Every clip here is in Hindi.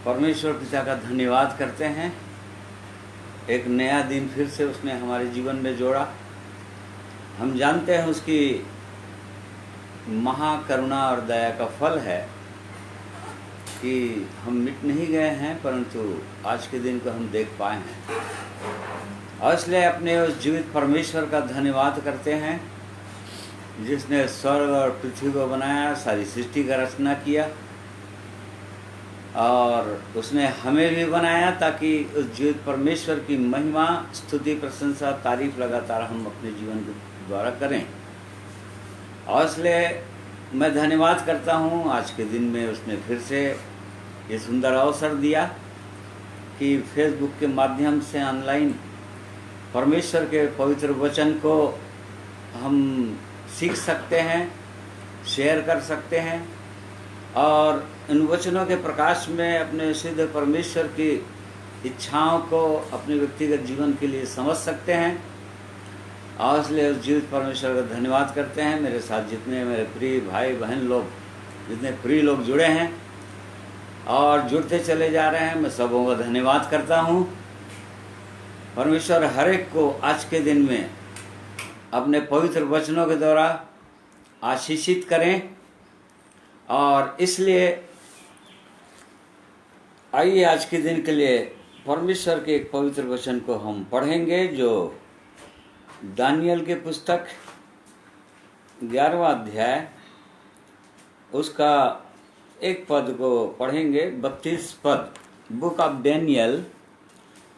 परमेश्वर पिता का धन्यवाद करते हैं। एक नया दिन फिर से उसने हमारे जीवन में जोड़ा। हम जानते हैं उसकी महाकरुणा और दया का फल है कि हम मिट नहीं गए हैं, परंतु आज के दिन को हम देख पाए हैं। और इसलिए अपने उस जीवित परमेश्वर का धन्यवाद करते हैं जिसने स्वर्ग और पृथ्वी को बनाया, सारी सृष्टि का रचना किया और उसने हमें भी बनाया ताकि उस जीवित परमेश्वर की महिमा, स्तुति, प्रशंसा, तारीफ लगातार हम अपने जीवन के द्वारा करें। और इसलिए मैं धन्यवाद करता हूँ आज के दिन में उसने फिर से ये सुंदर अवसर दिया कि फेसबुक के माध्यम से ऑनलाइन परमेश्वर के पवित्र वचन को हम सीख सकते हैं, शेयर कर सकते हैं और इन वचनों के प्रकाश में अपने सिद्ध परमेश्वर की इच्छाओं को अपने व्यक्तिगत जीवन के लिए समझ सकते हैं। और इसलिए उस जीवित परमेश्वर का धन्यवाद करते हैं। मेरे साथ जितने मेरे प्रिय भाई बहन लोग, जितने प्रिय लोग जुड़े हैं और जुड़ते चले जा रहे हैं, मैं सबों का धन्यवाद करता हूँ। परमेश्वर हर एक को आज के दिन में अपने पवित्र वचनों के द्वारा आशीषित करें। और इसलिए आइए आज के दिन के लिए परमेश्वर के एक पवित्र वचन को हम पढ़ेंगे, जो दानियल के पुस्तक 11वां अध्याय उसका एक पद को पढ़ेंगे, 32 पद। Book of Daniel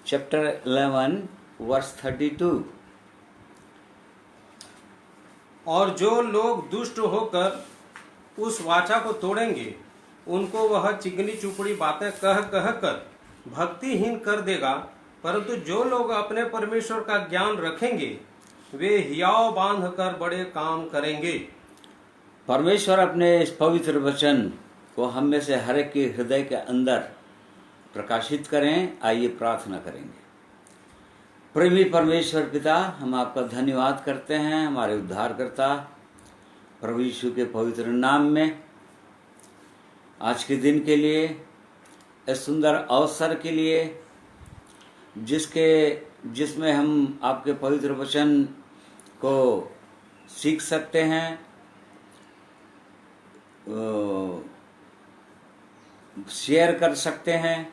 chapter 11 verse 32। और जो लोग दुष्ट होकर उस वाचा को तोड़ेंगे, उनको वह चिकनी चुपड़ी बातें कह कह कर भक्तिहीन कर देगा, परंतु जो लोग अपने परमेश्वर का ज्ञान रखेंगे वे हियाव बांध कर बड़े काम करेंगे। परमेश्वर अपने इस पवित्र वचन को हम में से हर एक के हृदय के अंदर प्रकाशित करें। आइए प्रार्थना करेंगे। प्रेमी परमेश्वर पिता, हम आपका धन्यवाद करते हैं हमारे उद्धारकर्ता प्रभु यीशु के पवित्र नाम में, आज के दिन के लिए, इस सुंदर अवसर के लिए जिसमें हम आपके पवित्र वचन को सीख सकते हैं, शेयर कर सकते हैं।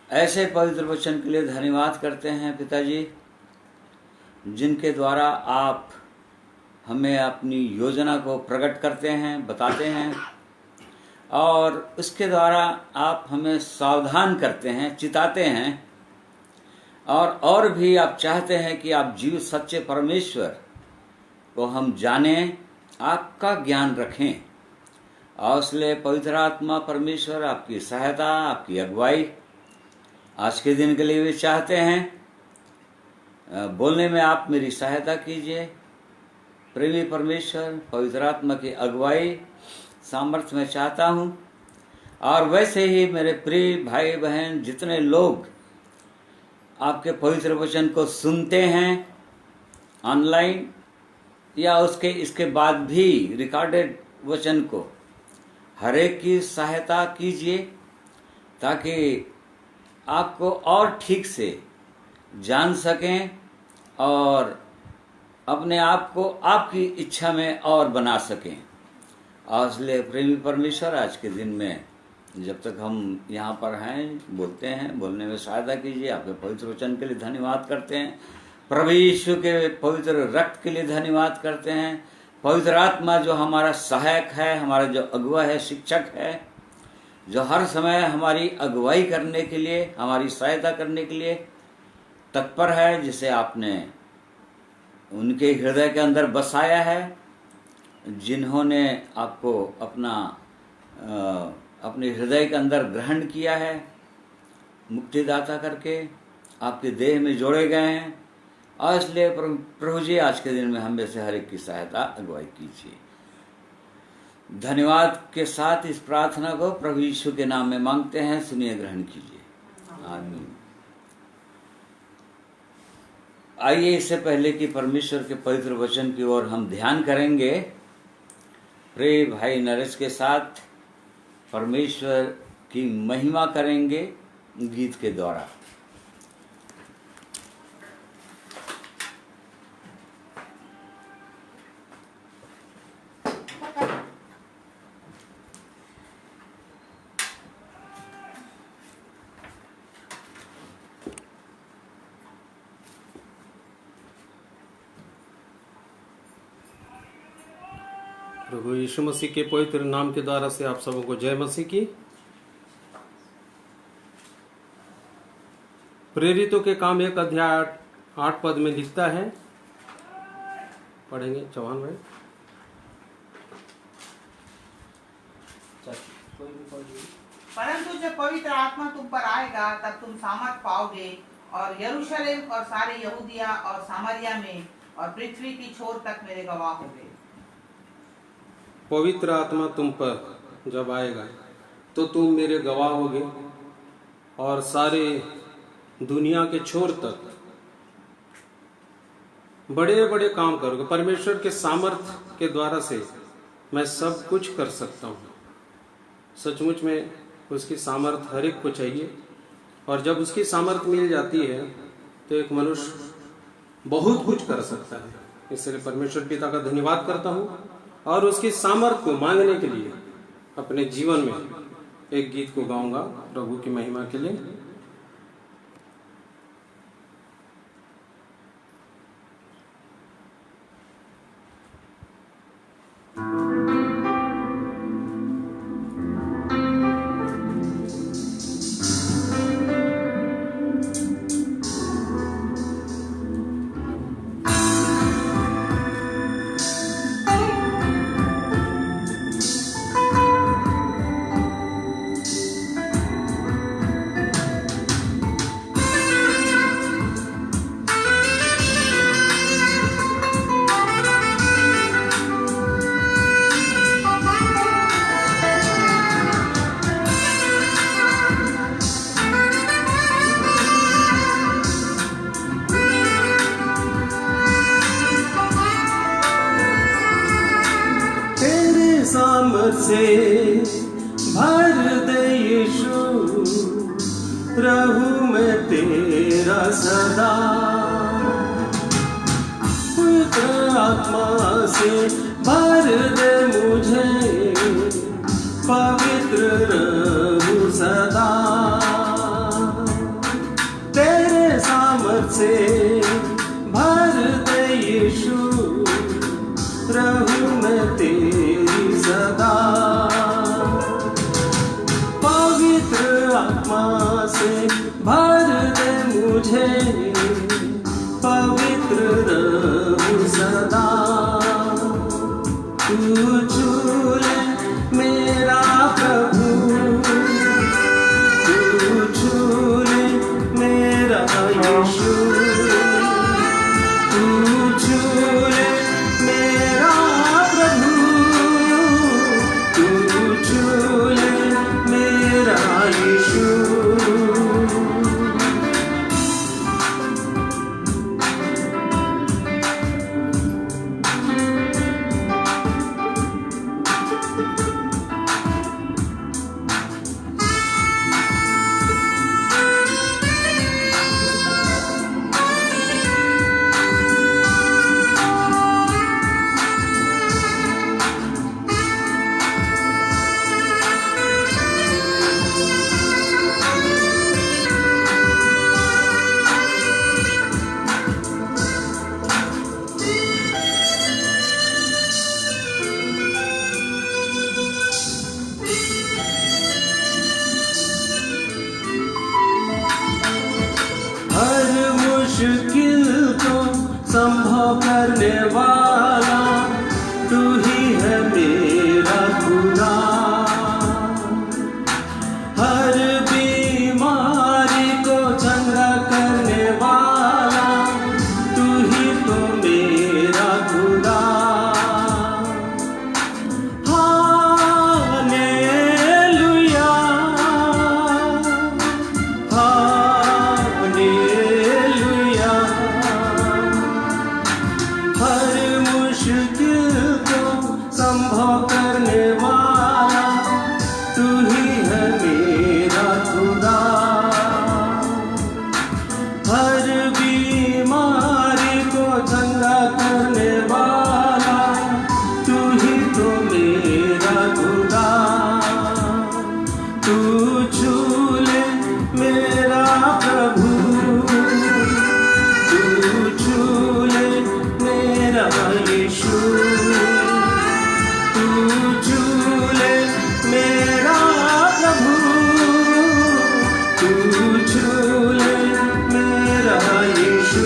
ऐसे पवित्र वचन के लिए धन्यवाद करते हैं पिताजी, जिनके द्वारा आप हमें अपनी योजना को प्रकट करते हैं, बताते हैं और उसके द्वारा आप हमें सावधान करते हैं, चिताते हैं और भी आप चाहते हैं कि आप जीवित सच्चे परमेश्वर को हम जानें, आपका ज्ञान रखें। और इसलिए पवित्र आत्मा परमेश्वर आपकी सहायता, आपकी अगुवाई आज के दिन के लिए भी चाहते हैं। बोलने में आप मेरी सहायता कीजिए। प्रेमी परमेश्वर, पवित्र आत्मा की अगुवाई, सामर्थ्य मैं चाहता हूँ। और वैसे ही मेरे प्रिय भाई बहन जितने लोग आपके पवित्र वचन को सुनते हैं ऑनलाइन या इसके बाद भी रिकॉर्डेड वचन को, हर एक की सहायता कीजिए ताकि आपको और ठीक से जान सकें और अपने आप को आपकी इच्छा में और बना सकें। और इसलिए प्रेमी परमेश्वर, आज के दिन में जब तक हम यहाँ पर हैं, बोलते हैं, बोलने में सहायता कीजिए। आपके पवित्र वचन के लिए धन्यवाद करते हैं। प्रभु यीशु के पवित्र रक्त के लिए धन्यवाद करते हैं। पवित्र आत्मा जो हमारा सहायक है, हमारा जो अगुवा है, शिक्षक है, जो हर समय हमारी अगुवाई करने के लिए, हमारी सहायता करने के लिए तत्पर है, जिसे आपने उनके हृदय के अंदर बसाया है, जिन्होंने आपको अपने हृदय के अंदर ग्रहण किया है, मुक्तिदाता करके आपके देह में जोड़े गए हैं। और इसलिए प्रभु जी, आज के दिन में हम में से हर एक की सहायता, अगुवाई कीजिए। धन्यवाद के साथ इस प्रार्थना को प्रभु यीशु के नाम में मांगते हैं, सुनिए, ग्रहण कीजिए। आमीन। आइए, इससे पहले कि परमेश्वर के पवित्र वचन की ओर हम ध्यान करेंगे, प्रिय भाई नरेश के साथ परमेश्वर की महिमा करेंगे गीत के द्वारा। प्रभु यीशु मसीह के पवित्र नाम के द्वारा से आप सबों को जय मसीह की। प्रेरितों के काम 1 अध्याय 8 पद में लिखता है, पढ़ेंगे चौहान भाई। परंतु जब पवित्र आत्मा तुम पर आएगा तब तुम सामर्थ पाओगे और यरूशलेम और सारे यहूदिया और सामरिया में और पृथ्वी की छोर तक मेरे गवाह होगे। पवित्र आत्मा तुम पर जब आएगा तो तुम मेरे गवाह होगे और सारे दुनिया के छोर तक बड़े बड़े काम करोगे। परमेश्वर के सामर्थ्य के द्वारा से मैं सब कुछ कर सकता हूँ। सचमुच में उसकी सामर्थ्य हर एक को चाहिए, और जब उसकी सामर्थ्य मिल जाती है तो एक मनुष्य बहुत कुछ कर सकता है। इसलिए परमेश्वर पिता का धन्यवाद करता हूँ और उसकी सामर्थ्य को मांगने के लिए अपने जीवन में एक गीत को गाऊंगा प्रभु की महिमा के लिए। से भर दे यीशु, रहूं मैं तेरा सदा। पवित्र आत्मा से भर दे मुझे, पवित्र रहूं सदा। तेरे सामर्थ से भर दे यीशु, रहूं मैं तेरी सदा। पवित्र आत्मा से भर दे मुझे, पवित्र रहूं सदा। तू छू ले मेरा प्रभु, तू छू ले मेरा यीशु, तू छू ले मेरा प्रभु, तू छू ले मेरा यीशु। हर मुश्किल को संभव करने वाला तू ही है मेरा खुदा। हर बीमारी को चंगा करने वाला तू ही तो मेरा खुदा। Hallelujah, hallelujah. हर हर बीमारी को चंगा करने वाला तू ही तो मेरा खुदा। तू छू ले मेरा प्रभु, तू छू ले मेरा यीशु, तू छू ले मेरा प्रभु, तू छू ले मेरा यीशु।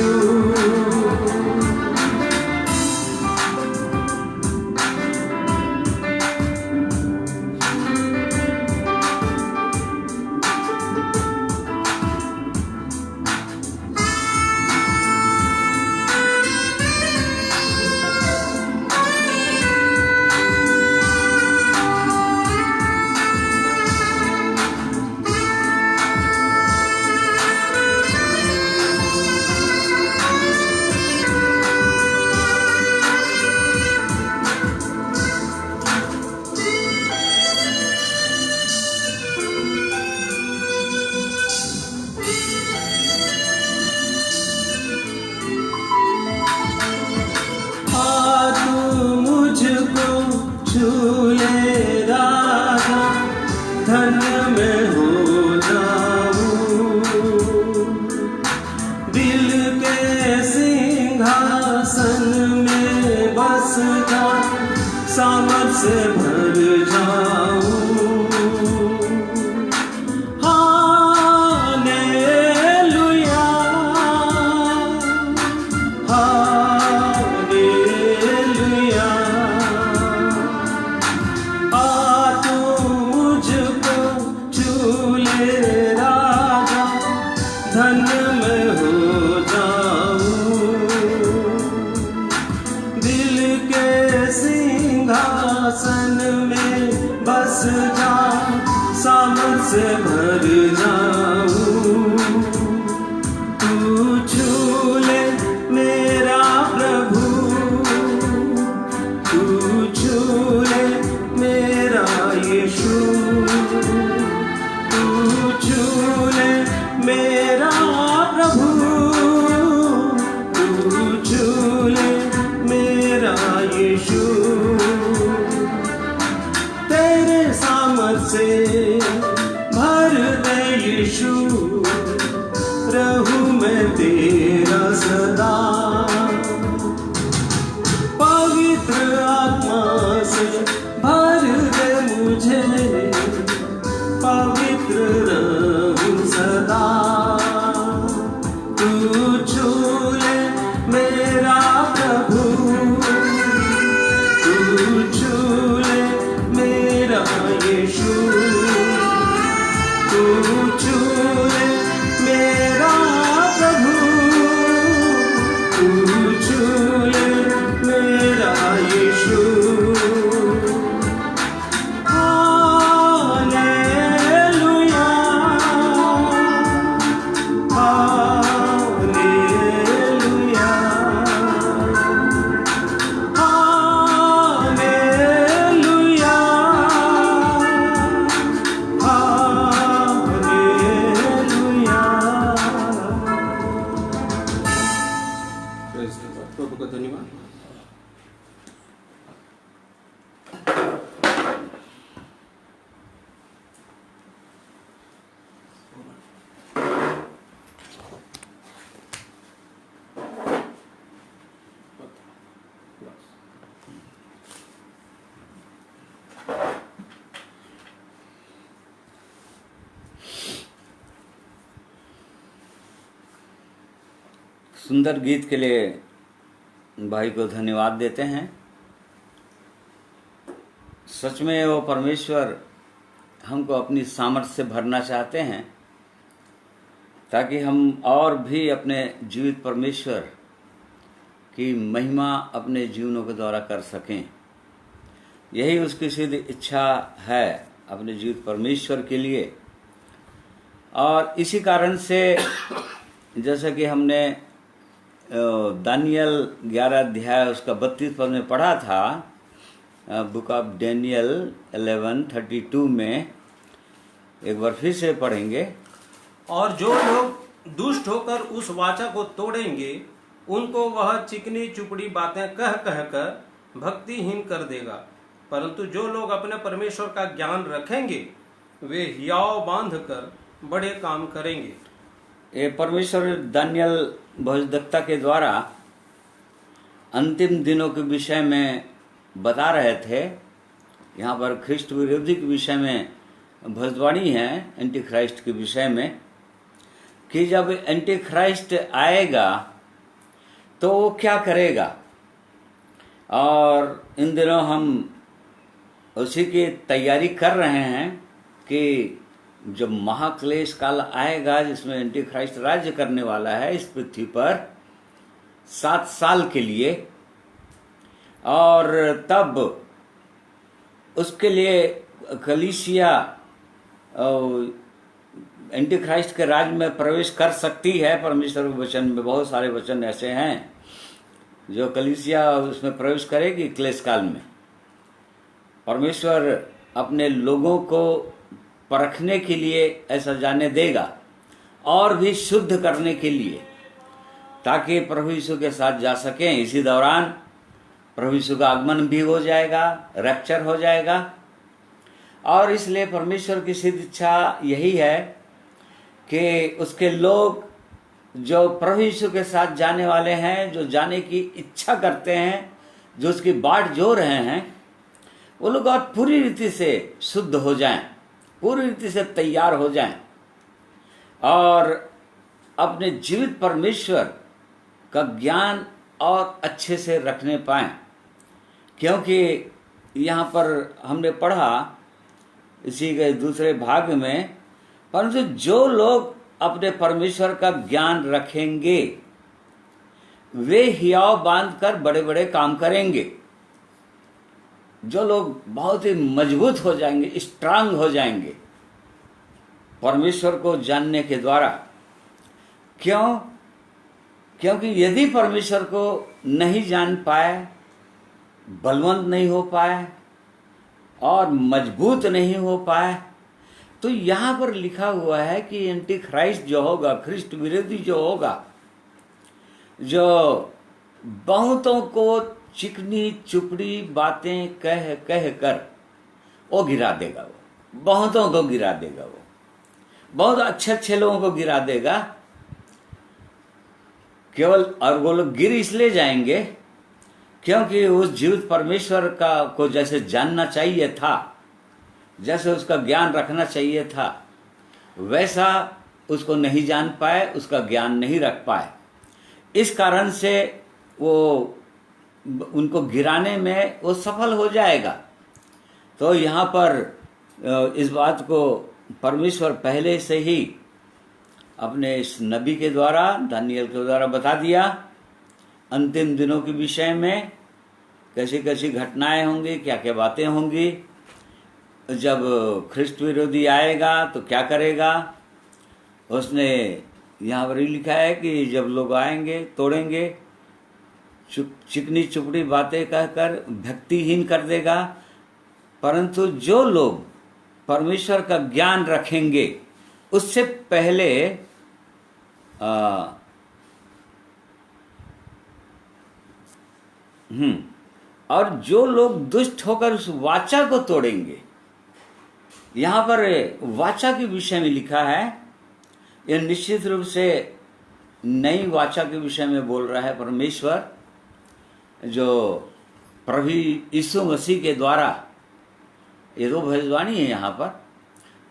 धन्य मैं हो जाऊं, दिल के सिंहासन में बस जा, सामर्थ से भर जाऊं। Hallelujah, hallelujah. धन्य मैं हो जाऊं, दिल के सिंहासन में बस जा, सामर्थ से भर जाऊं। तू छू ले मेरा प्रभु, तू छू ले मेरा यीशु, तू छू ले मेरा प्रभु, तू छू ले मेरा यीशु। तेरे सामर्थ से भर दे यीशु, रहूं मैं तेरा सदा। पवित्र आत्मा से भर दे मुझे, पवित्र रहूं सदा। तू छू ले मेरा प्रभु, तू छू ले मेरा यीशु, तू छू ले मेरा प्रभु, तू छू ले मेरा यीशु। प्रभु का धन्यवाद। सुंदर गीत के लिए भाई को धन्यवाद देते हैं। सच में वो परमेश्वर हमको अपनी सामर्थ्य से भरना चाहते हैं ताकि हम और भी अपने जीवित परमेश्वर की महिमा अपने जीवनों के द्वारा कर सकें। यही उसकी सिद्ध इच्छा है अपने जीवित परमेश्वर के लिए। और इसी कारण से जैसा कि हमने दानियल 11 अध्याय उसका 32 पद में पढ़ा था, बुक ऑफ डैनियल 11:32 में, एक बार फिर से पढ़ेंगे। और जो लोग दुष्ट होकर उस वाचा को तोड़ेंगे, उनको वह चिकनी चुपड़ी बातें कह कह कर भक्तिहीन कर देगा। परंतु जो लोग अपने परमेश्वर का ज्ञान रखेंगे वे हियाव बांध कर बड़े काम करेंगे। ये परमेश्वर दानियल भविष्यद्वक्ता के द्वारा अंतिम दिनों के विषय में बता रहे थे। यहाँ पर ख्रिस्ट विरोधी के विषय में भविष्यवाणी है, एंटी क्राइस्ट के विषय में, कि जब एंटी क्राइस्ट आएगा तो वो क्या करेगा। और इन दिनों हम उसी की तैयारी कर रहे हैं कि जब महाक्लेश काल आएगा जिसमें एंटी क्राइस्ट राज्य करने वाला है इस पृथ्वी पर 7 साल के लिए, और तब उसके लिए कलीसिया एंटी क्राइस्ट के राज में प्रवेश कर सकती है। परमेश्वर के वचन में बहुत सारे वचन ऐसे हैं जो कलीसिया उसमें प्रवेश करेगी क्लेश काल में। परमेश्वर अपने लोगों को परखने के लिए ऐसा जाने देगा और भी शुद्ध करने के लिए, ताकि प्रभु यीशु के साथ जा सकें। इसी दौरान प्रभु यीशु का आगमन भी हो जाएगा, रैप्चर हो जाएगा। और इसलिए परमेश्वर की सिद्ध इच्छा यही है कि उसके लोग जो प्रभु यीशु के साथ जाने वाले हैं, जो जाने की इच्छा करते हैं, जो उसकी बाट जो रहे हैं, वो लोग और पूरी रीति से शुद्ध हो जाएं, पूरी रीति से तैयार हो जाएं और अपने जीवित परमेश्वर का ज्ञान और अच्छे से रखने पाएं। क्योंकि यहाँ पर हमने पढ़ा इसी के दूसरे भाग में, परंतु जो लोग अपने परमेश्वर का ज्ञान रखेंगे वे हियाव बांधकर बड़े बड़े काम करेंगे। जो लोग बहुत ही मजबूत हो जाएंगे, स्ट्रांग हो जाएंगे परमेश्वर को जानने के द्वारा। क्यों? क्योंकि यदि परमेश्वर को नहीं जान पाए, बलवंत नहीं हो पाए और मजबूत नहीं हो पाए, तो यहाँ पर लिखा हुआ है कि एंटी क्राइस्ट जो होगा, ख्रिस्ट विरोधी जो होगा, जो बहुतों को चिकनी चुपड़ी बातें कह कह कर वो गिरा देगा। वो बहुतों को गिरा देगा। वो बहुत अच्छे अच्छे लोगों को गिरा देगा केवल। और वो लोग गिर इसलिए जाएंगे क्योंकि उस जीवित परमेश्वर का को जैसे जानना चाहिए था, जैसे उसका ज्ञान रखना चाहिए था, वैसा उसको नहीं जान पाए, उसका ज्ञान नहीं रख पाए। इस कारण से वो उनको गिराने में वो सफल हो जाएगा। तो यहाँ पर इस बात को परमेश्वर पहले से ही अपने इस नबी के द्वारा, दानियल के द्वारा बता दिया। अंतिम दिनों के विषय में कैसी कैसी घटनाएं होंगी, क्या क्या बातें होंगी, जब ख्रिस्ट विरोधी आएगा तो क्या करेगा। उसने यहाँ पर लिखा है कि जब लोग आएंगे तोड़ेंगे, चिकनी चुपड़ी बातें कहकर भक्तिहीन कर देगा। परंतु जो लोग परमेश्वर का ज्ञान रखेंगे उससे पहले और जो लोग दुष्ट होकर उस वाचा को तोड़ेंगे, यहाँ पर वाचा के विषय में लिखा है। यह निश्चित रूप से नई वाचा के विषय में बोल रहा है परमेश्वर, जो प्रभु यीशु मसीह के द्वारा, ये दो भविष्यवाणी है यहाँ पर।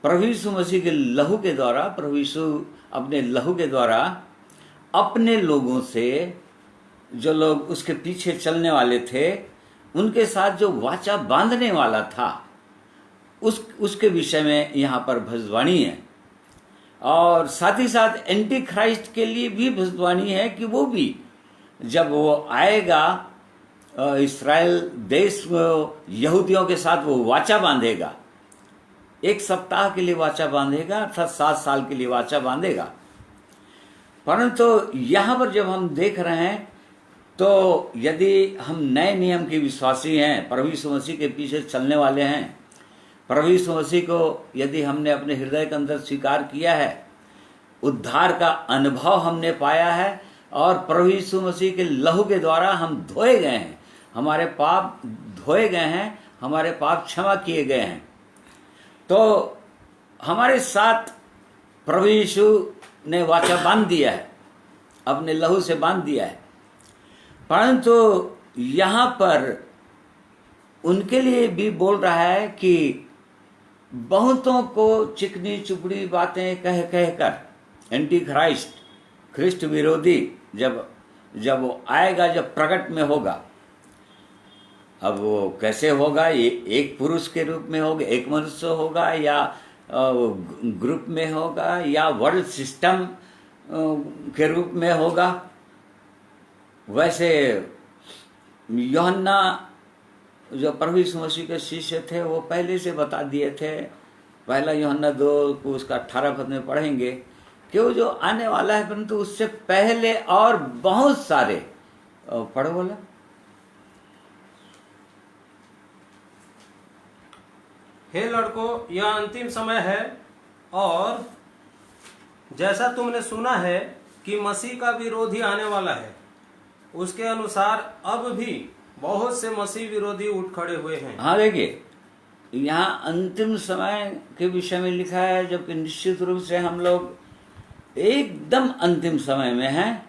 प्रभु यीशु मसीह के लहू के द्वारा, प्रभु यीशु अपने लहू के द्वारा अपने लोगों से, जो लोग उसके पीछे चलने वाले थे, उनके साथ जो वाचा बांधने वाला था, उसके विषय में यहाँ पर भविष्यवाणी है। और साथ ही साथ एंटी क्राइस्ट के लिए भी भविष्यवाणी है कि वो भी जब वो आएगा इस्राएल देश में यहूदियों के साथ वो वाचा बांधेगा। 1 सप्ताह के लिए वाचा बांधेगा, अर्थात 7 साल के लिए वाचा बांधेगा। परंतु यहाँ पर जब हम देख रहे हैं तो यदि हम नए नियम के विश्वासी हैं, प्रभु यीशु मसीह के पीछे चलने वाले हैं, प्रभु यीशु मसीह को यदि हमने अपने हृदय के अंदर स्वीकार किया है, उद्धार का अनुभव हमने पाया है और प्रभु यीशु मसीह के लहू के द्वारा हम धोए गए हैं, हमारे पाप धोए गए हैं, हमारे पाप क्षमा किए गए हैं। तो हमारे साथ प्रभु यीशु ने वाचा बांध दिया है, अपने लहू से बांध दिया है। परंतु यहाँ पर उनके लिए भी बोल रहा है कि बहुतों को चिकनी चुपड़ी बातें कह कह कर, एंटी क्राइस्ट, ख्रिस्ट विरोधी जब वो आएगा, जब प्रकट में होगा। अब वो कैसे होगा? ये एक पुरुष के रूप में होगा, एक मनुष्य होगा, या ग्रुप में होगा, या वर्ल्ड सिस्टम के रूप में होगा। वैसे यूहन्ना जो प्रभु यीशु मसीह के शिष्य थे वो पहले से बता दिए थे। पहला यूहन्ना 2 को उसका 18 पद में पढ़ेंगे कि वो जो आने वाला है, परंतु उससे पहले और बहुत सारे, पढ़ो बोला, हे लड़कों, यह अंतिम समय है, और जैसा तुमने सुना है कि मसीह का विरोधी आने वाला है, उसके अनुसार अब भी बहुत से मसीह विरोधी उठ खड़े हुए हैं। हाँ, देखिए यहाँ अंतिम समय के विषय में लिखा है, जबकि निश्चित रूप से हम लोग एकदम अंतिम समय में हैं।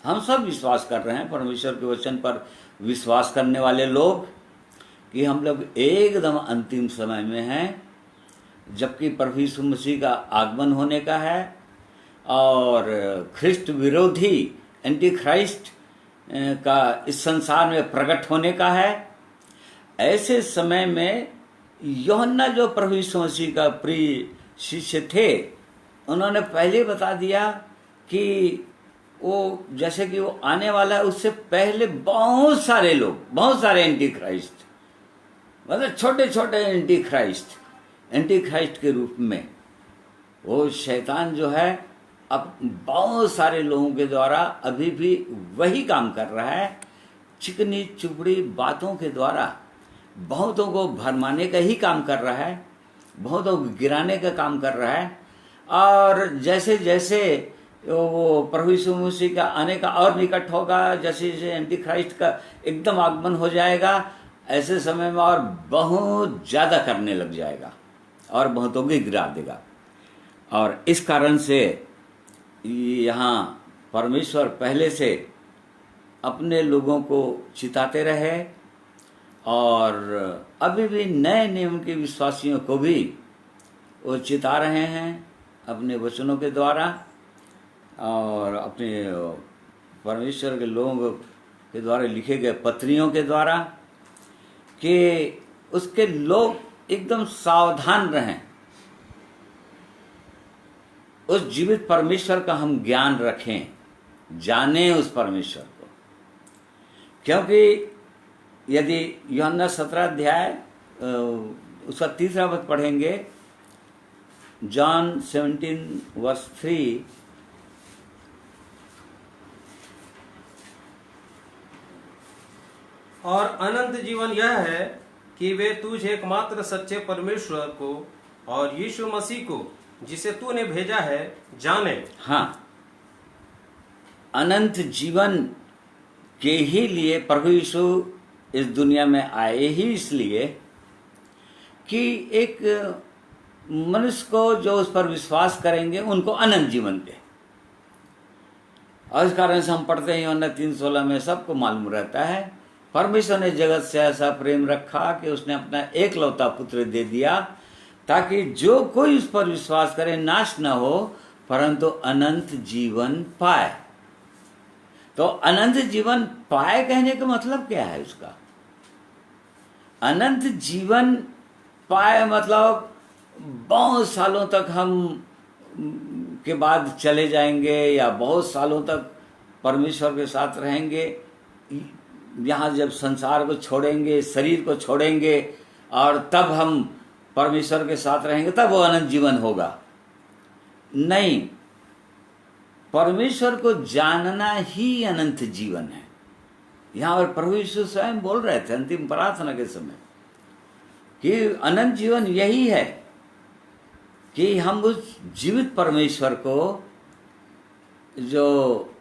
हम सब विश्वास कर रहे हैं, परमेश्वर के वचन पर विश्वास करने वाले लोग, कि हम लोग एकदम अंतिम समय में हैं, जबकि प्रभु यीशु मसीह का आगमन होने का है और ख्रिस्ट विरोधी, एंटी क्राइस्ट का इस संसार में प्रकट होने का है। ऐसे समय में यूहन्ना जो प्रभु यीशु मसीह का प्रिय शिष्य थे, उन्होंने पहले बता दिया कि वो जैसे कि वो आने वाला है, उससे पहले बहुत सारे लोग, बहुत सारे एंटी क्राइस्ट, मतलब छोटे छोटे एंटी क्राइस्ट के रूप में वो शैतान जो है अब बहुत सारे लोगों के द्वारा अभी भी वही काम कर रहा है। चिकनी चुपड़ी बातों के द्वारा बहुतों को भरमाने का ही काम कर रहा है, बहुतों को गिराने का काम कर रहा है। और जैसे जैसे वो प्रभु यीशु मसीह का आने का और निकट होगा, जैसे जैसे एंटी क्राइस्ट का एकदम आगमन हो जाएगा, ऐसे समय में और बहुत ज़्यादा करने लग जाएगा और बहुतों को गिरा देगा। और इस कारण से यहाँ परमेश्वर पहले से अपने लोगों को चिताते रहे और अभी भी नए नियम के विश्वासियों को भी वो चिता रहे हैं अपने वचनों के द्वारा और अपने परमेश्वर के लोगों के द्वारा लिखे गए पत्रियों के द्वारा, कि उसके लोग एकदम सावधान रहें, उस जीवित परमेश्वर का हम ज्ञान रखें, जानें उस परमेश्वर को। क्योंकि यदि यूहन्ना 17 अध्याय उसका 3 पद पढ़ेंगे, जॉन 17:3, और अनंत जीवन यह है कि वे तुझ एकमात्र सच्चे परमेश्वर को और यीशु मसीह को जिसे तूने भेजा है जाने। हाँ, अनंत जीवन के ही लिए प्रभु यीशु इस दुनिया में आए ही इसलिए कि एक मनुष्य को जो उस पर विश्वास करेंगे उनको अनंत जीवन दे। और इस कारण से हम पढ़ते हैं यूहन्ना 3:16 में, सबको मालूम रहता है, परमेश्वर ने जगत से ऐसा प्रेम रखा कि उसने अपना एकलौता पुत्र दे दिया, ताकि जो कोई उस पर विश्वास करे नाश न हो परंतु अनंत जीवन पाए। तो अनंत जीवन पाए कहने का मतलब क्या है उसका? अनंत जीवन पाए मतलब बहुत सालों तक हम के बाद चले जाएंगे या बहुत सालों तक परमेश्वर के साथ रहेंगे। यहाँ जब संसार को छोड़ेंगे, शरीर को छोड़ेंगे और तब हम परमेश्वर के साथ रहेंगे, तब वो अनंत जीवन होगा। नहीं, परमेश्वर को जानना ही अनंत जीवन है। यहाँ पर प्रभु यीशु स्वयं बोल रहे थे अंतिम प्रार्थना के समय कि अनंत जीवन यही है कि हम उस जीवित परमेश्वर को जो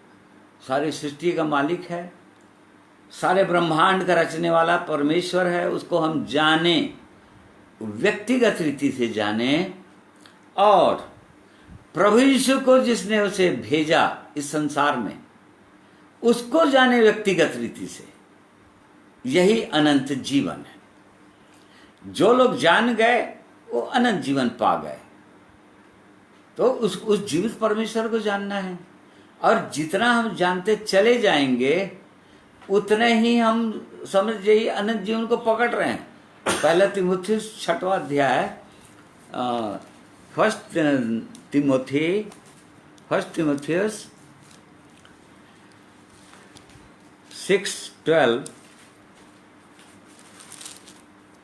सारी सृष्टि का मालिक है, सारे ब्रह्मांड का रचने वाला परमेश्वर है, उसको हम जाने, व्यक्तिगत रीति से जाने, और प्रभु यीशु को जिसने उसे भेजा इस संसार में उसको जाने व्यक्तिगत रीति से। यही अनंत जीवन है। जो लोग जान गए वो अनंत जीवन पा गए। तो उस जीवित परमेश्वर को जानना है, और जितना हम जानते चले जाएंगे उतने ही हम समझ जाइए अनंत जीवन को पकड़ रहे हैं। पहला तीमुथियुस 6वां अध्याय, फर्स्ट तीमुथियुस 6:12।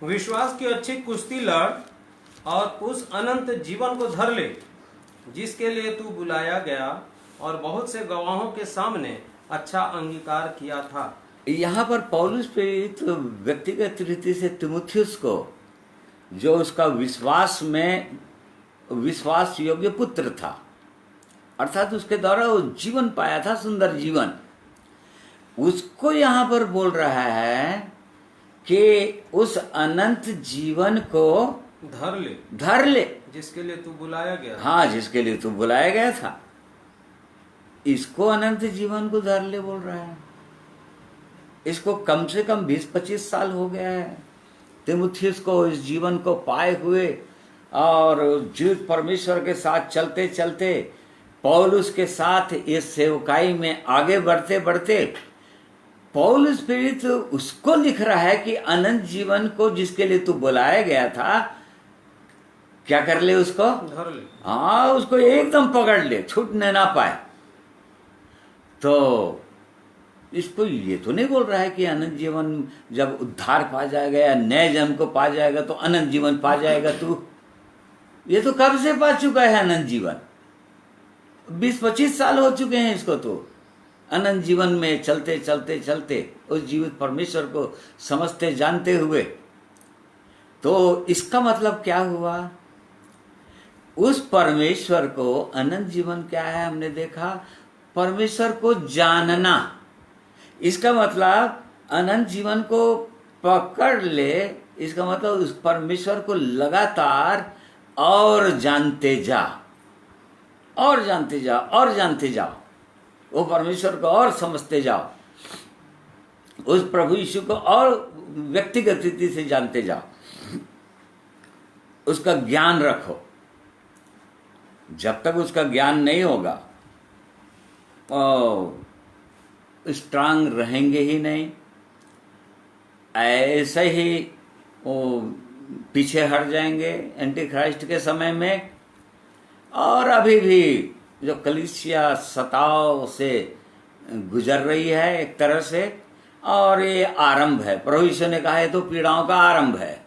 विश्वास की अच्छी कुश्ती लड़ और उस अनंत जीवन को धर ले जिसके लिए तू बुलाया गया और बहुत से गवाहों के सामने अच्छा अंगीकार किया था। यहाँ पर पौलुस प्रेरित व्यक्तिगत रीति से तीमुथियुस को, जो उसका विश्वास योग्य पुत्र था, अर्थात उसके द्वारा वो जीवन पाया था, सुंदर जीवन, उसको यहाँ पर बोल रहा है कि उस अनंत जीवन को धर ले जिसके लिए तू बुलाया गया। हाँ, जिसके लिए तू बुलाया गया था, इसको अनंत जीवन को धर ले बोल रहा है। इसको कम से कम 20-25 साल हो गया है तीमुथियुस को इस जीवन को पाए हुए, और जीवित परमेश्वर के साथ चलते चलते, पौलुस के साथ इस सेवकाई में आगे बढ़ते बढ़ते, पौलुस प्रेरित उसको लिख रहा है कि अनंत जीवन को जिसके लिए तू बुलाया गया था, क्या कर ले, उसको धर ले। हाँ, उसको एकदम पकड़ ले, छूटने ना पाए। तो इसको ये तो नहीं बोल रहा है कि अनंत जीवन जब उद्धार पा जाएगा या नए जन्म को पा जाएगा तो अनंत जीवन पा जाएगा तू। ये तो कब से पा चुका है अनंत जीवन, 20-25 साल हो चुके हैं इसको। तो अनंत जीवन में चलते चलते चलते उस जीवित परमेश्वर को समझते जानते हुए, तो इसका मतलब क्या हुआ, उस परमेश्वर को, अनंत जीवन क्या है हमने देखा, परमेश्वर को जानना। इसका मतलब अनंत जीवन को पकड़ ले, इसका मतलब उस परमेश्वर को लगातार और जानते जा, और जानते जाओ, और जानते जाओ, वो परमेश्वर को और समझते जाओ, उस प्रभु यीशु को और व्यक्तिगत रीति से जानते जाओ, उसका ज्ञान रखो। जब तक उसका ज्ञान नहीं होगा स्ट्रांग रहेंगे ही नहीं, ऐसे ही वो पीछे हट जाएंगे एंटी क्राइस्ट के समय में। और अभी भी जो कलीसिया सताव से गुजर रही है एक तरह से, और ये आरंभ है, प्रभु यीशु ने कहा है तो पीड़ाओं का आरंभ है,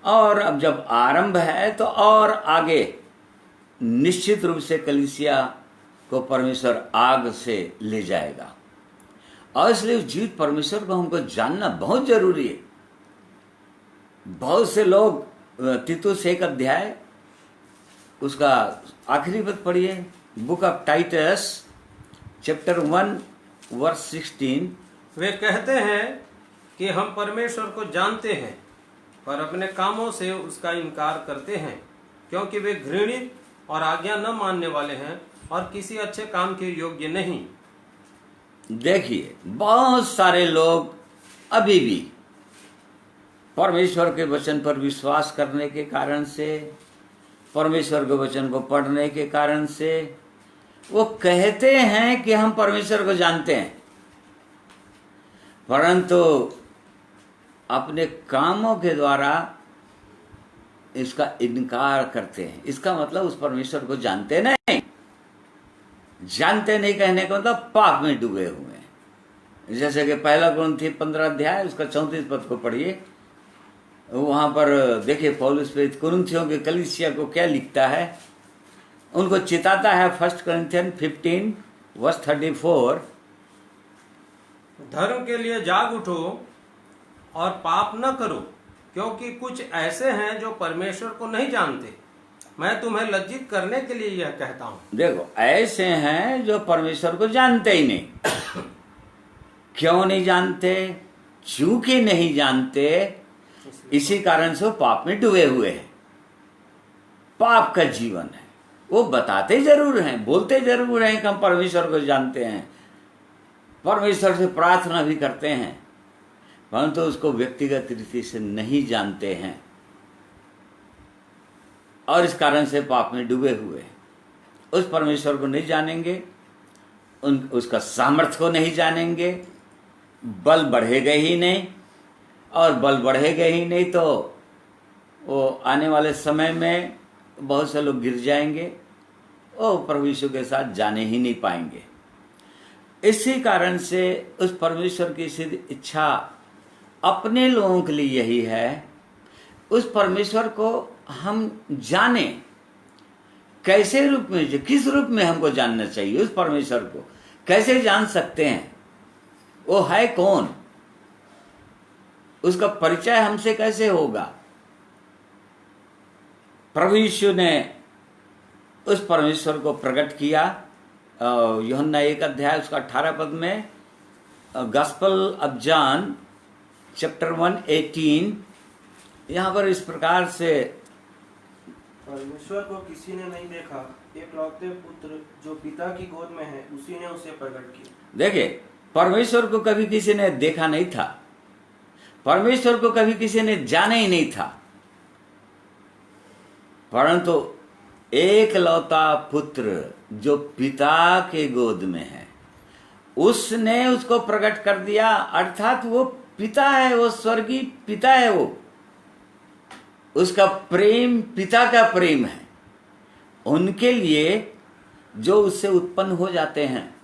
और अब जब आरंभ है तो और आगे निश्चित रूप से कलीसिया को परमेश्वर आग से ले जाएगा। और इसलिए जीवित परमेश्वर को हमको जानना बहुत जरूरी है। बहुत से लोग तीतुस 1 अध्याय उसका आखिरी पद पढ़िए, book of Titus chapter 1 verse 16। वे कहते हैं कि हम परमेश्वर को जानते हैं, पर अपने कामों से उसका इनकार करते हैं, क्योंकि वे घृणित और आज्ञा न मानने वाले हैं और किसी अच्छे काम के योग्य नहीं। देखिए, बहुत सारे लोग अभी भी परमेश्वर के वचन पर विश्वास करने के कारण से, परमेश्वर के वचन को पढ़ने के कारण से, वो कहते हैं कि हम परमेश्वर को जानते हैं, परंतु अपने कामों के द्वारा इसका इनकार करते हैं। इसका मतलब उस परमेश्वर को जानते नहीं। जानते नहीं कहने का मतलब पाप में डूबे हुए हैं। जैसे कि पहला कुरिन्थी 15 अध्याय उसका 34 पद को पढ़िए, वहां पर देखिए पौलुस प्रेरित कुरिन्थियों के कलीसिया को क्या लिखता है, उनको चिताता है। 1 Corinthians 15 वर्स 34, धर्म के लिए जाग उठो और पाप न करो, क्योंकि कुछ ऐसे हैं जो परमेश्वर को नहीं जानते। मैं तुम्हें लज्जित करने के लिए यह कहता हूँ। देखो, ऐसे हैं जो परमेश्वर को जानते ही नहीं। क्यों नहीं जानते? चूंकि नहीं जानते, इसी कारण से वो पाप में डूबे हुए हैं। पाप का जीवन है। वो बताते जरूर हैं, बोलते जरूर हैं कि हम परमेश्वर को जानते हैं, परमेश्वर से प्रार्थना भी करते हैं, परंतु उसको व्यक्तिगत रीति से नहीं जानते हैं और इस कारण से पाप में डूबे हुए हैं। उस परमेश्वर को नहीं जानेंगे, उसका सामर्थ्य को नहीं जानेंगे, बल बढ़ेगा ही नहीं, और बल बढ़ेगा ही नहीं तो वो आने वाले समय में बहुत से लोग गिर जाएंगे और प्रभु यीशु के साथ जाने ही नहीं पाएंगे। इसी कारण से उस परमेश्वर की सिद्ध इच्छा अपने लोगों के लिए यही है, उस परमेश्वर को हम जाने। कैसे रूप में, किस रूप में हमको जानना चाहिए? उस परमेश्वर को कैसे जान सकते हैं? वो है कौन? उसका परिचय हमसे कैसे होगा? प्रभु यीशु ने उस परमेश्वर को प्रकट किया। यूहन्ना 1 अध्याय उसका 18 पद में, गॉस्पेल ऑफ जॉन चैप्टर 1:18, यहाँ पर इस प्रकार से, परमेश्वर को किसी ने नहीं देखा, एकलौते पुत्र जो पिता की गोद में है उसी ने उसे प्रकट किया। देखिए, परमेश्वर को कभी किसी ने देखा नहीं था, परमेश्वर को कभी किसी ने जाना ही नहीं था, परंतु एकलौता पुत्र जो पिता के गोद में है उसने उसको प्रकट कर दिया। अर्थात वो पिता है, वो स्वर्गीय पिता है, वो उसका प्रेम पिता का प्रेम है। उनके लिए जो उससे उत्पन्न हो जाते हैं,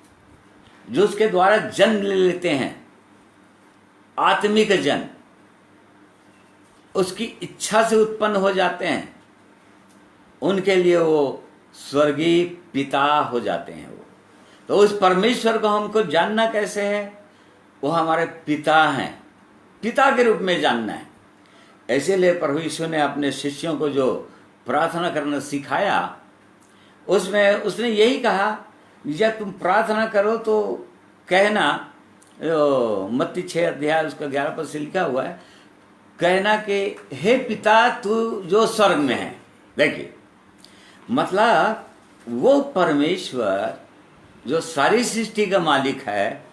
जो उसके द्वारा जन्म ले लेते हैं, आत्मिक जन्म, उसकी इच्छा से उत्पन्न हो जाते हैं, उनके लिए वो स्वर्गीय पिता हो जाते हैं। वो तो उस परमेश्वर को हमको जानना कैसे है? वो हमारे पिता हैं, पिता के रूप में जानना है। इसीलिए प्रभु यीशु ने अपने शिष्यों को जो प्रार्थना करना सिखाया, उसमें उसने यही कहा, जब तुम प्रार्थना करो तो कहना, मत्ती 6 अध्याय उसका 11 पद से लिखा हुआ है, कहना कि हे पिता तू जो स्वर्ग में है। देखिए, मतलब वो परमेश्वर जो सारी सृष्टि का मालिक है,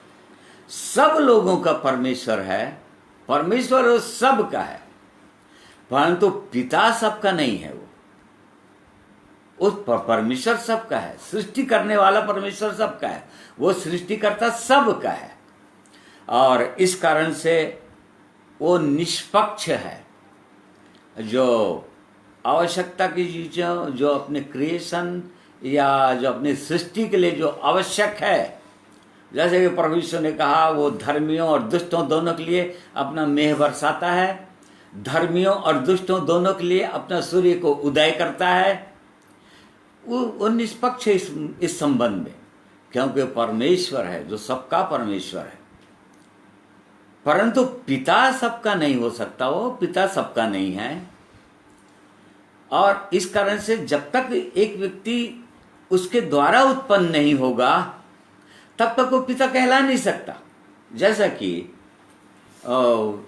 सब लोगों का परमेश्वर है, परमेश्वर सब का है, परंतु पिता सबका नहीं है। वो उस परमेश्वर सबका है, सृष्टि करने वाला परमेश्वर सबका है, वो सृष्टिकर्ता सबका है, और इस कारण से वो निष्पक्ष है। जो आवश्यकता की चीज़ों, जो अपने क्रिएशन या जो अपनी सृष्टि के लिए जो आवश्यक है, जैसे कि प्रभु यीशु ने कहा, वो धर्मियों और दुष्टों दोनों के लिए अपना मेघ बरसाता है, धर्मियों और दुष्टों दोनों के लिए अपना सूर्य को उदय करता है। वो निष्पक्ष है इस संबंध में, क्योंकि परमेश्वर है जो सबका परमेश्वर है, परंतु पिता सबका नहीं हो सकता, वो पिता सबका नहीं है। और इस कारण से जब तक एक व्यक्ति उसके द्वारा उत्पन्न नहीं होगा, तब तक वो पिता कहला नहीं सकता। जैसा कि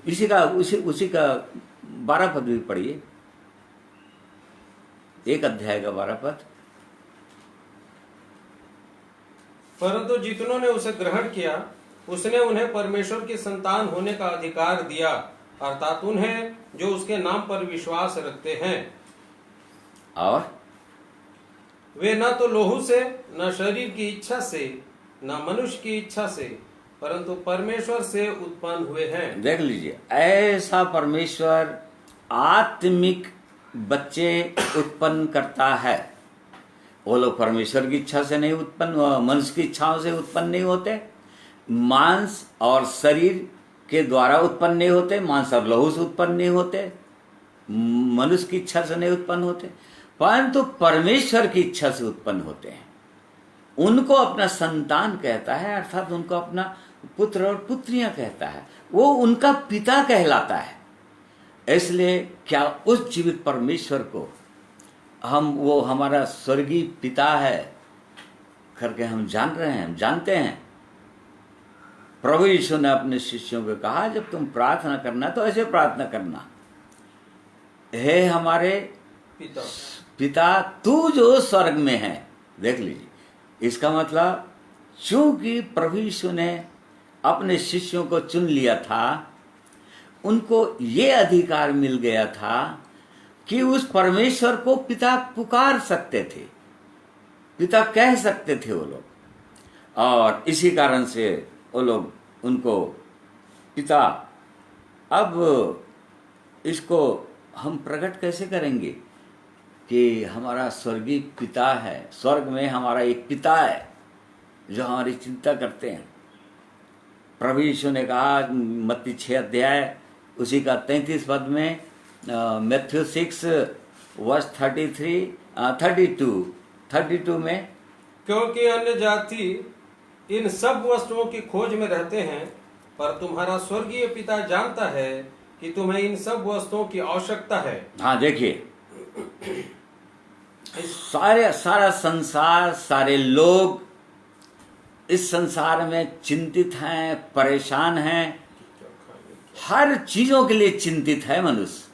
उसी का 12 पद भी पढ़िए, 1 अध्याय का 12 पद। परंतु जितनों ने उसे ग्रहण किया, उसने उन्हें परमेश्वर की संतान होने का अधिकार दिया, अर्थात उन्हें जो उसके नाम पर विश्वास रखते हैं। और वे न तो लोहू से, न शरीर की इच्छा से, न मनुष्य की इच्छा से, परंतु परमेश्वर से उत्पन्न हुए हैं। देख लीजिए, ऐसा परमेश्वर आत्मिक बच्चे उत्पन्न करता है। वो लोग परमेश्वर की इच्छा से नहीं उत्पन्न, मनुष्य की इच्छाओं से उत्पन्न नहीं होते, मांस और शरीर के द्वारा उत्पन्न नहीं होते, मांस और लहू से उत्पन्न नहीं होते, मनुष्य की इच्छा से नहीं उत्पन्न होते, परंतु परमेश्वर की इच्छा से उत्पन्न होते हैं। उनको अपना संतान कहता है, अर्थात उनको अपना पुत्र और पुत्रियां कहता है, वो उनका पिता कहलाता है। इसलिए क्या उस जीवित परमेश्वर को हम वो हमारा स्वर्गीय पिता है करके हम जान रहे हैं, हम जानते हैं। प्रभु यीशु ने अपने शिष्यों को कहा, जब तुम प्रार्थना करना तो ऐसे प्रार्थना करना, हे हमारे पिता तू जो स्वर्ग में है। देख लीजिए, इसका मतलब चूंकि प्रभु यीशु ने अपने शिष्यों को चुन लिया था, उनको ये अधिकार मिल गया था कि उस परमेश्वर को पिता पुकार सकते थे, पिता कह सकते थे वो लोग। और इसी कारण से वो लोग उनको पिता। अब इसको हम प्रकट कैसे करेंगे कि हमारा स्वर्गीय पिता है, स्वर्ग में हमारा एक पिता है जो हमारी चिंता करते हैं। प्रभु यीशु ने कहा मत्ती 6 अध्याय उसी का 33 पद में, मैथ्यू 6 वर्स 32 में, क्योंकि अन्य जाति इन सब वस्तुओं की खोज में रहते हैं, पर तुम्हारा स्वर्गीय पिता जानता है कि तुम्हें इन सब वस्तुओं की आवश्यकता है। हाँ देखिए, सारा संसार, सारे लोग इस संसार में चिंतित हैं, परेशान हैं, हर चीजों के लिए चिंतित है मनुष्य।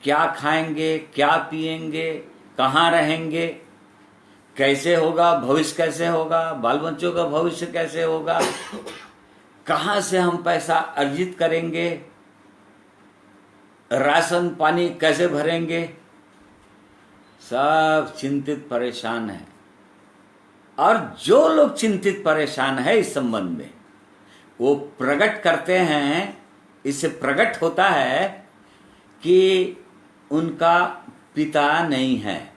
क्या खाएंगे, क्या पिएंगे, कहाँ रहेंगे, कैसे होगा, भविष्य कैसे होगा, बाल बच्चों का भविष्य कैसे होगा, कहाँ से हम पैसा अर्जित करेंगे, राशन पानी कैसे भरेंगे, सब चिंतित परेशान है। और जो लोग चिंतित परेशान है इस संबंध में, वो प्रकट करते हैं, इससे प्रकट होता है कि उनका पिता नहीं है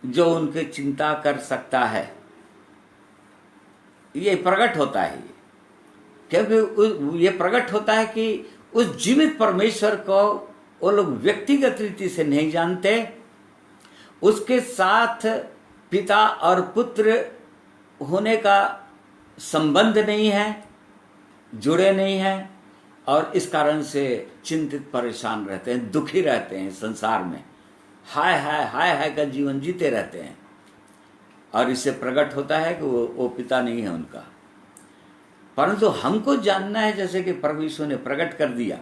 जो उनकी चिंता कर सकता है। ये प्रकट होता है, क्योंकि ये प्रकट होता है कि उस जीवित परमेश्वर को वो लोग व्यक्तिगत रीति से नहीं जानते, उसके साथ पिता और पुत्र होने का संबंध नहीं है, जुड़े नहीं हैं, और इस कारण से चिंतित परेशान रहते हैं, दुखी रहते हैं, संसार में हाय हाय हाय हाय का जीवन जीते रहते हैं। और इससे प्रकट होता है कि वो पिता नहीं है उनका। परंतु हमको जानना है, जैसे कि प्रभु यीशु ने प्रकट कर दिया,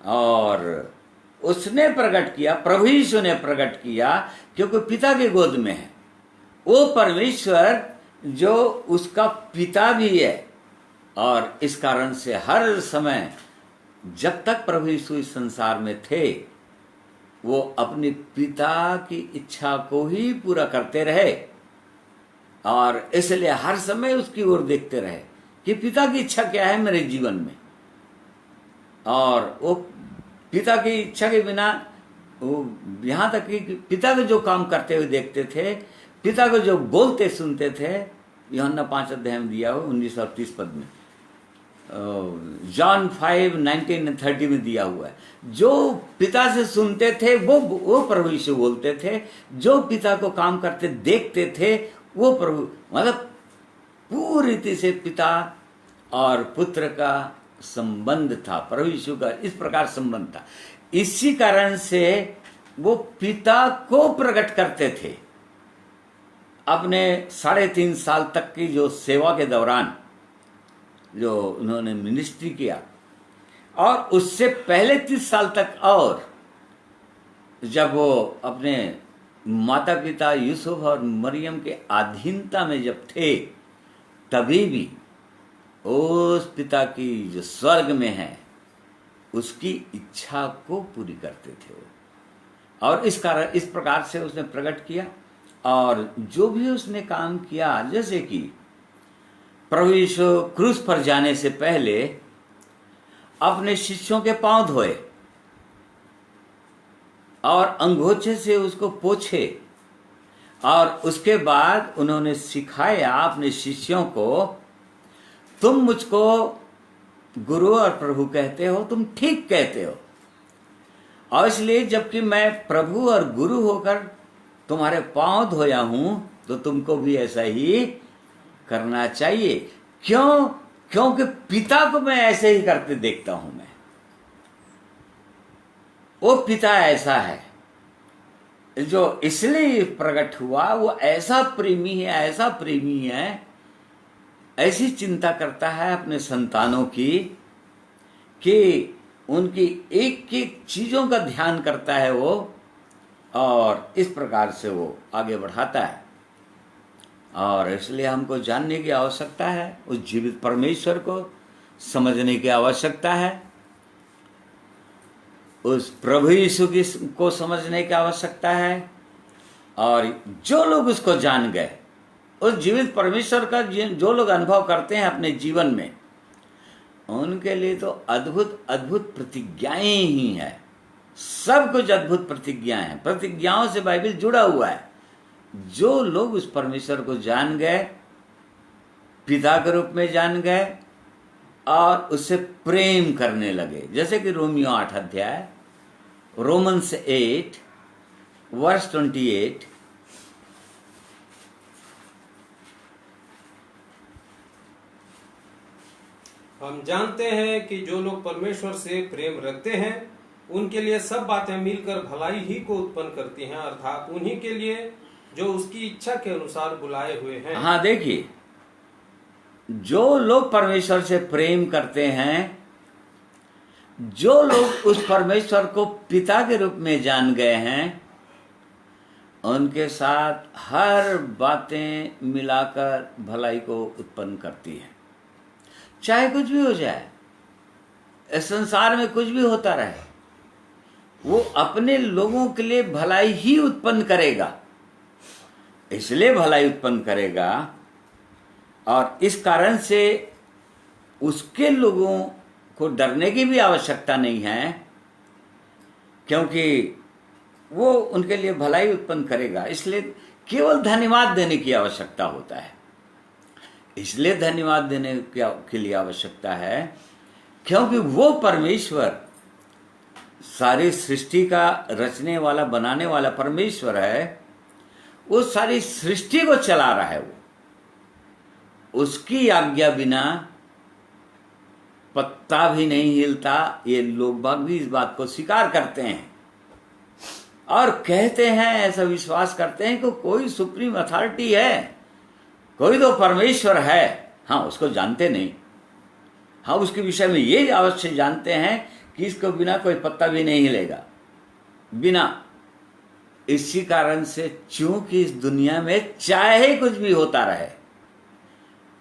और उसने प्रकट किया, प्रभु यीशु ने प्रकट किया, क्योंकि पिता के गोद में है वो परमेश्वर जो उसका पिता भी है। और इस कारण से हर समय जब तक प्रभु यीशु इस संसार में थे, वो अपने पिता की इच्छा को ही पूरा करते रहे, और इसलिए हर समय उसकी ओर देखते रहे कि पिता की इच्छा क्या है मेरे जीवन में। और वो पिता की इच्छा के बिना वो यहाँ तक कि पिता को जो काम करते हुए देखते थे, पिता को जो बोलते सुनते थे, यूहन्ना 5 अध्याय में दिया हो 19 और 30 पद में, जॉन 5:19-30 में दिया हुआ है। जो पिता से सुनते थे वो प्रभु यीशु बोलते थे, जो पिता को काम करते देखते थे वो प्रभु, मतलब पूरी रीति से पिता और पुत्र का संबंध था, प्रभु यीशु का इस प्रकार संबंध था। इसी कारण से वो पिता को प्रकट करते थे अपने 3.5 साल तक की जो सेवा के दौरान जो उन्होंने मिनिस्ट्री किया, और उससे पहले 30 साल तक, और जब वो अपने माता पिता यूसुफ और मरियम के अधीनता में जब थे, तभी भी उस पिता की जो स्वर्ग में है उसकी इच्छा को पूरी करते थे वो। और इस प्रकार से उसने प्रकट किया। और जो भी उसने काम किया, जैसे कि प्रभु यीशु क्रूस पर जाने से पहले अपने शिष्यों के पांव धोए और अंगोछे से उसको पोछे, और उसके बाद उन्होंने सिखाया अपने शिष्यों को, तुम मुझको गुरु और प्रभु कहते हो, तुम ठीक कहते हो, और इसलिए जबकि मैं प्रभु और गुरु होकर तुम्हारे पांव धोया हूं, तो तुमको भी ऐसा ही करना चाहिए। क्यों? क्योंकि पिता को मैं ऐसे ही करते देखता हूं। मैं वो पिता ऐसा है, जो इसलिए प्रकट हुआ, वो ऐसा प्रेमी है, ऐसा प्रेमी है, ऐसी चिंता करता है अपने संतानों की कि उनकी एक एक चीजों का ध्यान करता है वो, और इस प्रकार से वो आगे बढ़ाता है। और इसलिए हमको जानने की आवश्यकता है, उस जीवित परमेश्वर को समझने की आवश्यकता है, उस प्रभु यीशु को समझने की आवश्यकता है। और जो लोग उसको जान गए, उस जीवित परमेश्वर का जो लोग अनुभव करते हैं अपने जीवन में, उनके लिए तो अद्भुत अद्भुत प्रतिज्ञाएं ही हैं। सब कुछ अद्भुत प्रतिज्ञाएं हैं। प्रतिज्ञाओं से बाइबल जुड़ा हुआ है। जो लोग उस परमेश्वर को जान गए, पिता के रूप में जान गए और उससे प्रेम करने लगे, जैसे कि रोमियो 8 अध्याय, रोमन्स 8 वर्ष 28, हम जानते हैं कि जो लोग परमेश्वर से प्रेम रखते हैं उनके लिए सब बातें मिलकर भलाई ही को उत्पन्न करती हैं, अर्थात उन्हीं के लिए जो उसकी इच्छा के अनुसार बुलाए हुए हैं। हाँ, देखिए, जो लोग परमेश्वर से प्रेम करते हैं, जो लोग उस परमेश्वर को पिता के रूप में जान गए हैं, उनके साथ हर बातें मिलाकर भलाई को उत्पन्न करती है। चाहे कुछ भी हो जाए, इस संसार में कुछ भी होता रहे, वो अपने लोगों के लिए भलाई ही उत्पन्न करेगा। इसलिए भलाई उत्पन्न करेगा, और इस कारण से उसके लोगों को डरने की भी आवश्यकता नहीं है, क्योंकि वो उनके लिए भलाई उत्पन्न करेगा। इसलिए केवल धन्यवाद देने की आवश्यकता होता है। इसलिए धन्यवाद देने के लिए आवश्यकता है क्योंकि वो परमेश्वर सारी सृष्टि का रचने वाला, बनाने वाला परमेश्वर है। वो सारी सृष्टि को चला रहा है। वो उसकी आज्ञा बिना पत्ता भी नहीं हिलता। ये लोग बाग भी इस बात को स्वीकार करते हैं और कहते हैं, ऐसा विश्वास करते हैं कि कोई सुप्रीम अथॉरिटी है, कोई तो परमेश्वर है। हाँ, उसको जानते नहीं। हाँ, उसके विषय में ये अवश्य जानते हैं कि इसको बिना कोई पत्ता भी नहीं हिलेगा, बिना। इसी कारण से चूंकि इस दुनिया में चाहे कुछ भी होता रहे,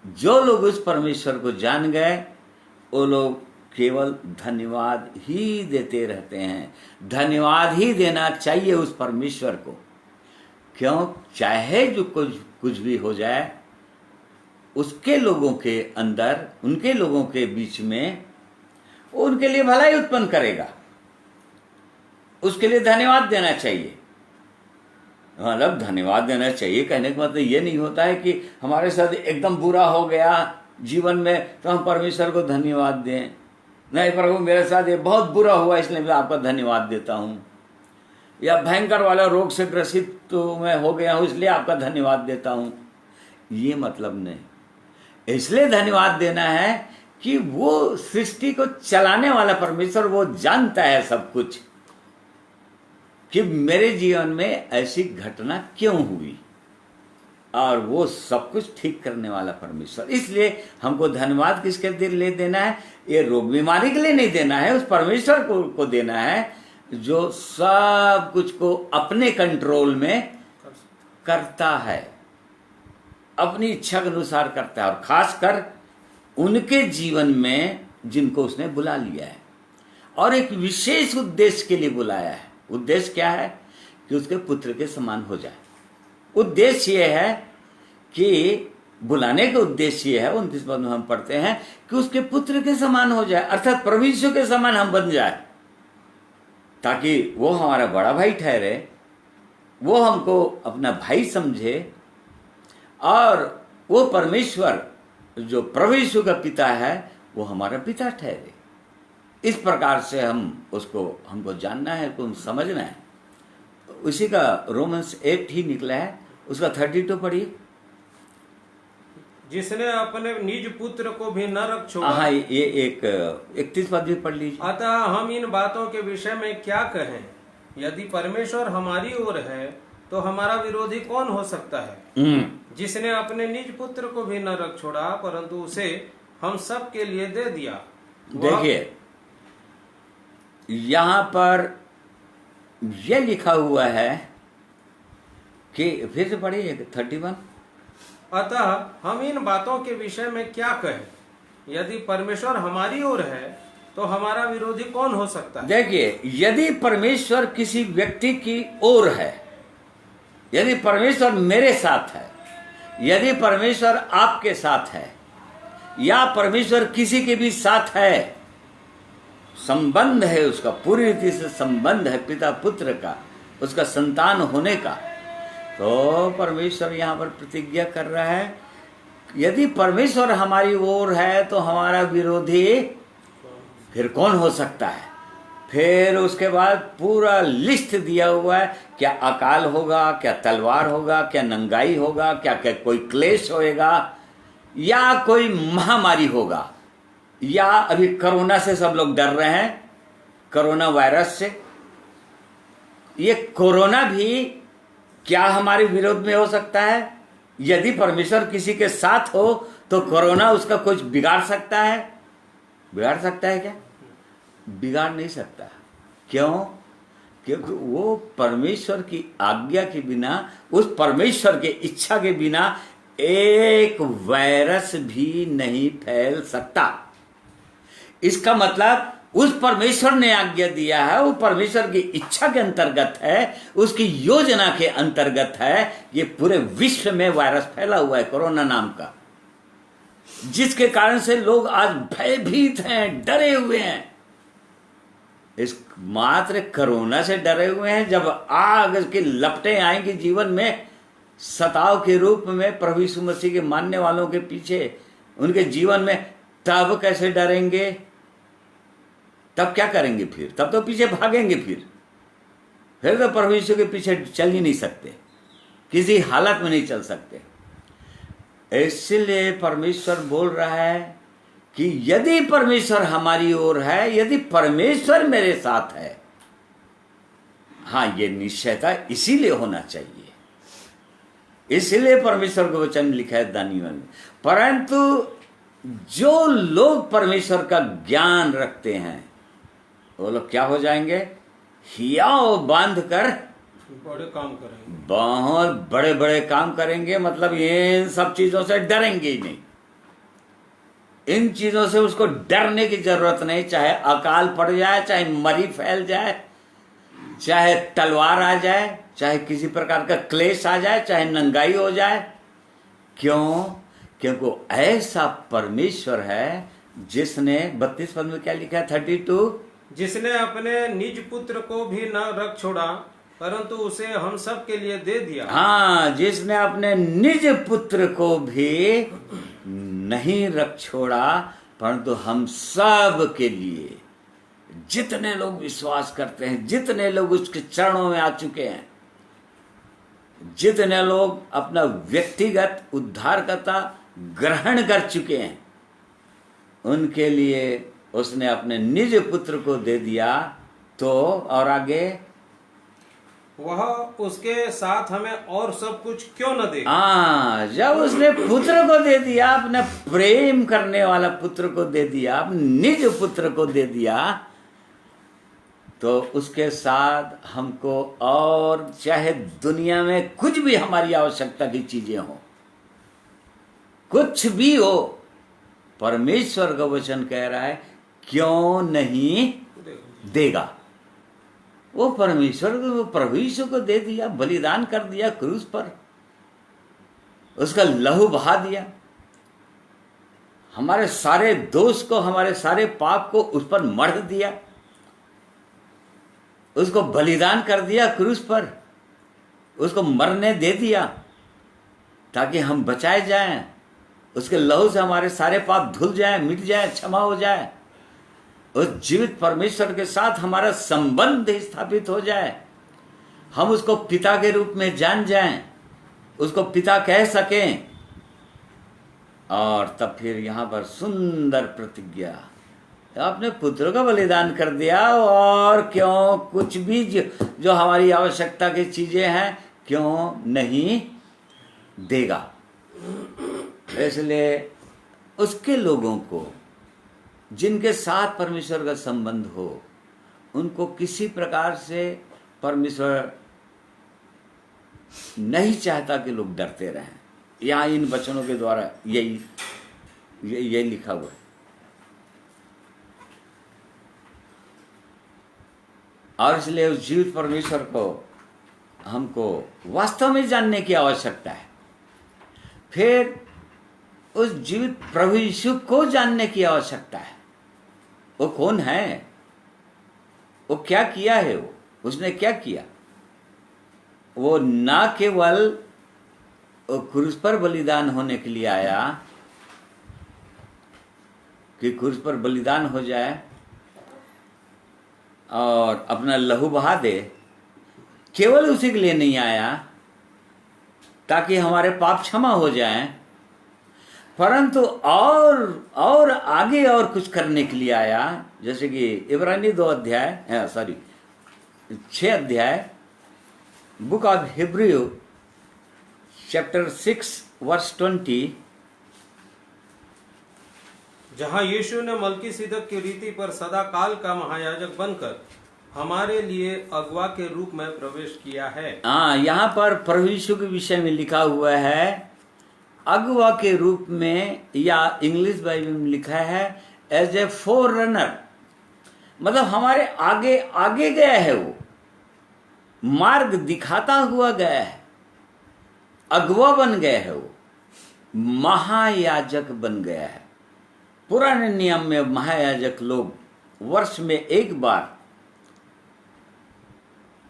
जो लोग उस परमेश्वर को जान गए, वो लोग केवल धन्यवाद ही देते रहते हैं। धन्यवाद ही देना चाहिए उस परमेश्वर को। क्यों? चाहे जो कुछ भी हो जाए, उसके लोगों के अंदर, उनके लोगों के बीच में वो उनके लिए भलाई उत्पन्न करेगा। उसके लिए धन्यवाद देना चाहिए। मतलब धन्यवाद देना चाहिए कहने का मतलब ये नहीं होता है कि हमारे साथ एकदम बुरा हो गया जीवन में तो हम परमेश्वर को धन्यवाद दें। नहीं, प्रभु मेरे साथ ये बहुत बुरा हुआ इसलिए मैं आपका धन्यवाद देता हूँ, या भयंकर वाला रोग से ग्रसित तो मैं हो गया हूँ इसलिए आपका धन्यवाद देता हूँ। ये मतलब नहीं। इसलिए धन्यवाद देना है कि वो सृष्टि को चलाने वाला परमेश्वर, वो जानता है सब कुछ कि मेरे जीवन में ऐसी घटना क्यों हुई, और वो सब कुछ ठीक करने वाला परमेश्वर। इसलिए हमको धन्यवाद किसके लिए देना है? ये रोग बीमारी के लिए नहीं देना है, उस परमेश्वर को देना है जो सब कुछ को अपने कंट्रोल में करता है, अपनी इच्छा के अनुसार करता है, और खासकर उनके जीवन में जिनको उसने बुला लिया है और एक विशेष उद्देश्य के लिए बुलाया है। उद्देश्य क्या है? कि उसके पुत्र के समान हो जाए। उद्देश्य ये है कि बुलाने का उद्देश्य ये है, 29 पद में हम पढ़ते हैं कि उसके पुत्र के समान हो जाए, अर्थात प्रभु यीशु के समान हम बन जाए, ताकि वो हमारा बड़ा भाई ठहरे, वो हमको अपना भाई समझे, और वो परमेश्वर जो प्रभु यीशु का पिता है वो हमारा पिता ठहरे। इस प्रकार से हमको जानना है, हमको समझना है। उसी का रोमन्स 8 ही निकला है, उसका 32 पढ़िए। जिसने अपने निज पुत्र को भी न रख छोड़ा। हाँ, ये 31 पद भी पढ़ लीजिए। अतः हम इन बातों के विषय में क्या कहें? यदि परमेश्वर हमारी ओर है तो हमारा विरोधी कौन हो सकता है। जिसने अपने निज पुत्र को भी न रख छोड़ा परंतु उसे हम सब के लिए दे दिया। देखिए यहां पर यह लिखा हुआ है कि फिर से पढ़िए 31। अतः हम इन बातों के विषय में क्या कहें, यदि परमेश्वर हमारी ओर है तो हमारा विरोधी कौन हो सकता है। देखिए यदि परमेश्वर किसी व्यक्ति की ओर है, यदि परमेश्वर मेरे साथ है, यदि परमेश्वर आपके साथ है, या परमेश्वर किसी के भी साथ है, संबंध है उसका, पूरी रीति से संबंध है पिता पुत्र का, उसका संतान होने का, तो परमेश्वर यहां पर प्रतिज्ञा कर रहा है यदि परमेश्वर हमारी ओर है तो हमारा विरोधी फिर कौन हो सकता है। फिर उसके बाद पूरा लिस्ट दिया हुआ है, क्या अकाल होगा, क्या तलवार होगा, क्या नंगाई होगा, क्या क्या कोई क्लेश होएगा, या कोई महामारी होगा, या अभी कोरोना से सब लोग डर रहे हैं, कोरोना वायरस से। ये कोरोना भी क्या हमारे विरोध में हो सकता है। यदि परमेश्वर किसी के साथ हो तो कोरोना उसका कुछ बिगाड़ सकता है, बिगाड़ सकता है क्या? बिगाड़ नहीं सकता। क्यों? क्योंकि वो परमेश्वर की आज्ञा के बिना, उस परमेश्वर के इच्छा के बिना एक वायरस भी नहीं फैल सकता। इसका मतलब उस परमेश्वर ने आज्ञा दिया है, वो परमेश्वर की इच्छा के अंतर्गत है, उसकी योजना के अंतर्गत है। ये पूरे विश्व में वायरस फैला हुआ है कोरोना नाम का, जिसके कारण से लोग आज भयभीत हैं, डरे हुए हैं। इस मात्र कोरोना से डरे हुए हैं। जब आग की लपटें आएंगी जीवन में सताव के रूप में प्रभु यीशु मसीह के मानने वालों के पीछे, उनके जीवन में, तब कैसे डरेंगे? तब क्या करेंगे? फिर तब तो पीछे भागेंगे। फिर तो प्रभु यीशु के पीछे चल ही नहीं सकते, किसी हालत में नहीं चल सकते। इसलिए परमेश्वर बोल रहा है कि यदि परमेश्वर हमारी ओर है, यदि परमेश्वर मेरे साथ है, हाँ, ये निश्चयता इसीलिए होना चाहिए। इसलिए परमेश्वर को वचन लिखा है दानियों में, परंतु जो लोग परमेश्वर का ज्ञान रखते हैं वो लोग क्या हो जाएंगे? हियाव बांध कर बड़े काम करेंगे, बहुत बड़े बड़े काम करेंगे। मतलब इन सब चीजों से डरेंगे ही नहीं। इन चीजों से उसको डरने की जरूरत नहीं। चाहे अकाल पड़ जाए, चाहे मरी फैल जाए, चाहे तलवार आ जाए, चाहे किसी प्रकार का क्लेश आ जाए, चाहे नंगाई हो जाए। क्यों? क्योंकि ऐसा परमेश्वर है जिसने 32 पद में क्या लिखा है 32, जिसने अपने निज पुत्र को भी न रख छोड़ा परंतु उसे हम सब के लिए दे दिया। हाँ, जिसने अपने निज पुत्र को भी नहीं रख छोड़ा परंतु हम सब के लिए, जितने लोग विश्वास करते हैं, जितने लोग उसके चरणों में आ चुके हैं, जितने लोग अपना व्यक्तिगत उद्धारकर्ता ग्रहण कर चुके हैं, उनके लिए उसने अपने निज पुत्र को दे दिया। तो और आगे, वह उसके साथ हमें और सब कुछ क्यों न दे। जब उसने पुत्र को दे दिया, अपने प्रेम करने वाला पुत्र को दे दिया, अपने निज पुत्र को दे दिया, तो उसके साथ हमको और चाहे दुनिया में कुछ भी हमारी आवश्यकता की चीजें हो, कुछ भी हो, परमेश्वर का वचन कह रहा है क्यों नहीं देगा। वो परमेश्वर को, वो प्रभु यीशु को दे दिया, बलिदान कर दिया क्रूस पर, उसका लहू बहा दिया, हमारे सारे दोष को, हमारे सारे पाप को उस पर मढ़ दिया, उसको बलिदान कर दिया क्रूस पर, उसको मरने दे दिया ताकि हम बचाए जाएं। उसके लहू से हमारे सारे पाप धुल जाए, मिट जाए, क्षमा हो जाए। उस जीवित परमेश्वर के साथ हमारा संबंध स्थापित हो जाए, हम उसको पिता के रूप में जान जाएं, उसको पिता कह सकें। और तब फिर यहां पर सुंदर प्रतिज्ञा, अपने पुत्र का बलिदान कर दिया, और क्यों कुछ भी जो हमारी आवश्यकता की चीजें हैं क्यों नहीं देगा। इसलिए उसके लोगों को जिनके साथ परमेश्वर का संबंध हो, उनको किसी प्रकार से परमेश्वर नहीं चाहता कि लोग डरते रहें। यहाँ इन वचनों के द्वारा यही लिखा हुआ है। और इसलिए उस जीवित परमेश्वर को हमको वास्तव में जानने की आवश्यकता है। फिर उस जीवित प्रभु यीशु को जानने की आवश्यकता है। वो कौन है, वो क्या किया है, उसने क्या किया। वो ना केवल क्रूस पर बलिदान होने के लिए आया कि क्रूस पर बलिदान हो जाए और अपना लहू बहा दे, केवल उसी के लिए नहीं आया ताकि हमारे पाप क्षमा हो जाएं, परंतु और आगे और कुछ करने के लिए आया। जैसे कि इब्रानी 6 अध्याय book of Hebrew chapter 6 verse 20, जहाँ यीशु ने मलकीसिदक की रीति पर सदा काल का महायाजक बनकर हमारे लिए अगुआ के रूप में प्रवेश किया है। यहाँ पर प्रभु यीशु के विषय में लिखा हुआ है अगुआ के रूप में, या इंग्लिश बाइबल में लिखा है एज ए फोर रनर, मतलब हमारे आगे आगे गया है, वो मार्ग दिखाता हुआ गया है, अगुआ बन गया है, वो महायाजक बन गया है। पुराने नियम में महायाजक लोग वर्ष में एक बार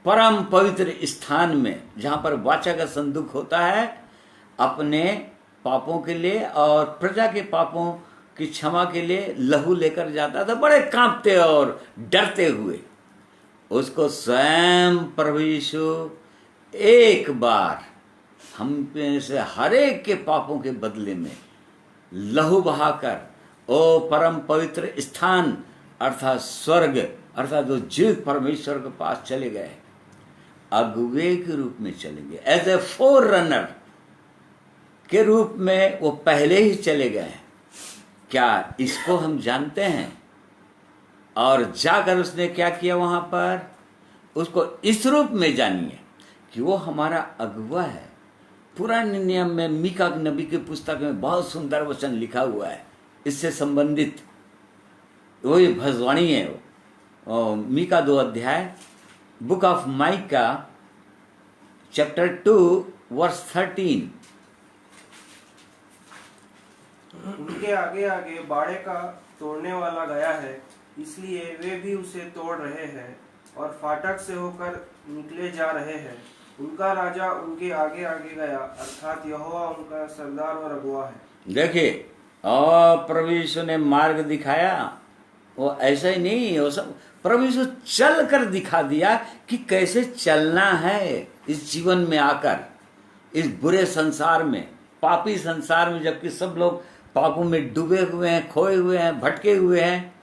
परम पवित्र स्थान में, जहां पर वाचा का संदूक होता है, अपने पापों के लिए और प्रजा के पापों की क्षमा के लिए लहू लेकर जाता था, बड़े कांपते और डरते हुए। उसको स्वयं प्रभु यीशु एक बार हम में से हर एक के पापों के बदले में लहू बहाकर ओ परम पवित्र स्थान अर्थात स्वर्ग, अर्थात जो जीवित परमेश्वर के पास चले गए, अगुवे के रूप में चले गए, एज ए फोर रनर के रूप में वो पहले ही चले गए। क्या इसको हम जानते हैं? और जाकर उसने क्या किया वहां पर, उसको इस रूप में जानिए कि वो हमारा अगुवा है। पुराने नियम में मीका नबी की पुस्तक में बहुत सुंदर वचन लिखा हुआ है इससे संबंधित, वही भविष्यवाणी है वो। मीका 2 अध्याय book of Micah chapter 2 verse 13, उनके आगे आगे बाड़े का तोड़ने वाला गया है, इसलिए वे भी उसे तोड़ रहे हैं और फाटक से होकर निकले जा रहे हैं। उनका राजा उनके आगे आगे गया, अर्थात यहोवा उनका सरदार और अगुआ है। देखिए, और प्रभु यीशु ने मार्ग दिखाया, वो ऐसा ही नहीं, वो सब प्रभु यीशु चल कर दिखा दिया कि कैसे चलना है इस जीवन में आकर, इस बुरे संसार में, पापी संसार में, जबकि सब लोग पापों में डूबे हुए हैं, खोए हुए हैं, भटके हुए हैं।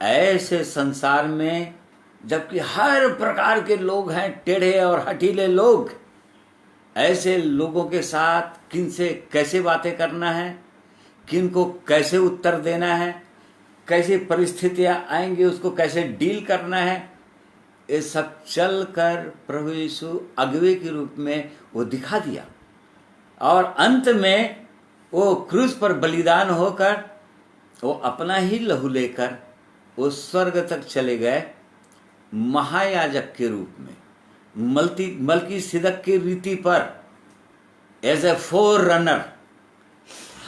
ऐसे संसार में जबकि हर प्रकार के लोग हैं, टेढ़े और हठीले लोग, ऐसे लोगों के साथ किन से कैसे बातें करना है, किन को कैसे उत्तर देना है, कैसी परिस्थितियां आएंगी उसको कैसे डील करना है, ये सब चल कर प्रभु यीशु अगुवे के रूप में वो दिखा दिया। और अंत में वो क्रूस पर बलिदान होकर वो अपना ही लहू लेकर वो स्वर्ग तक चले गए महायाजक के रूप में, मलकीसिदक की रीति पर एज ए फोर रनर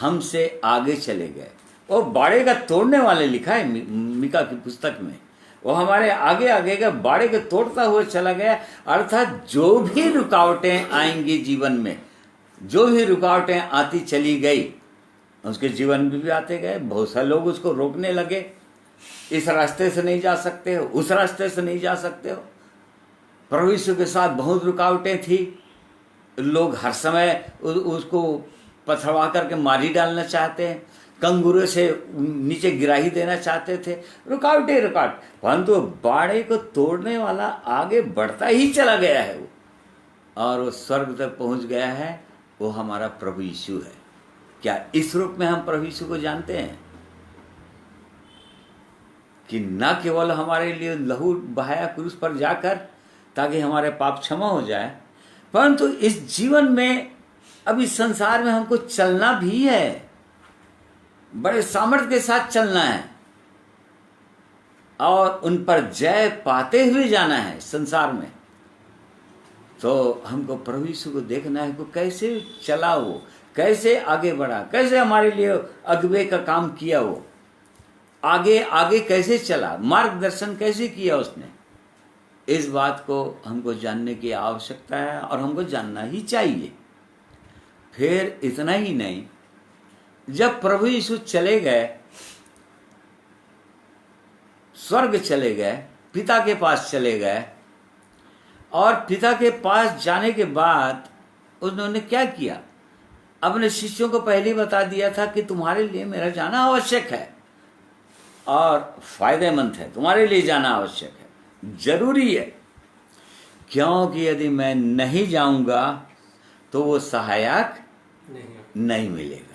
हमसे आगे चले गए। वो बाड़े का तोड़ने वाले लिखा है मीका की पुस्तक में, वो हमारे आगे आगे का बाड़े के तोड़ता हुआ चला गया। अर्थात जो भी रुकावटें आएंगी जीवन में, जो भी रुकावटें आती चली गई, उसके जीवन में भी आते गए। बहुत सारे लोग उसको रोकने लगे, इस रास्ते से नहीं जा सकते हो, उस रास्ते से नहीं जा सकते हो। प्रभु यीशु के साथ बहुत रुकावटें थी, लोग हर समय उसको पथरवा करके मार ही डालना चाहते हैं, कंगूरे से नीचे गिरा ही देना चाहते थे, रुकावट ही रुकावट, परंतु बाड़े को तोड़ने वाला आगे बढ़ता ही चला गया है वो, और वो स्वर्ग तक पहुंच गया है। वो हमारा प्रभु यीशु है। क्या इस रूप में हम प्रभु यीशु को जानते हैं कि न केवल हमारे लिए लहू बहाया क्रूस पर जाकर ताकि हमारे पाप क्षमा हो जाए, परंतु इस जीवन में, अब इस संसार में हमको चलना भी है, बड़े सामर्थ्य के साथ चलना है और उन पर जय पाते हुए जाना है संसार में। तो हमको प्रभु यीशु को देखना है, वो कैसे चला, वो कैसे आगे बढ़ा, कैसे हमारे लिए अगुवे का काम किया, वो आगे आगे कैसे चला, मार्गदर्शन कैसे किया उसने। इस बात को हमको जानने की आवश्यकता है और हमको जानना ही चाहिए। फिर इतना ही नहीं, जब प्रभु यीशु चले गए, स्वर्ग चले गए, पिता के पास चले गए, और पिता के पास जाने के बाद उन्होंने क्या किया, अपने शिष्यों को पहले ही बता दिया था कि तुम्हारे लिए मेरा जाना आवश्यक है और फायदेमंद है, तुम्हारे लिए जाना आवश्यक है, जरूरी है, क्योंकि यदि मैं नहीं जाऊंगा तो वो सहायक नहीं मिलेगा।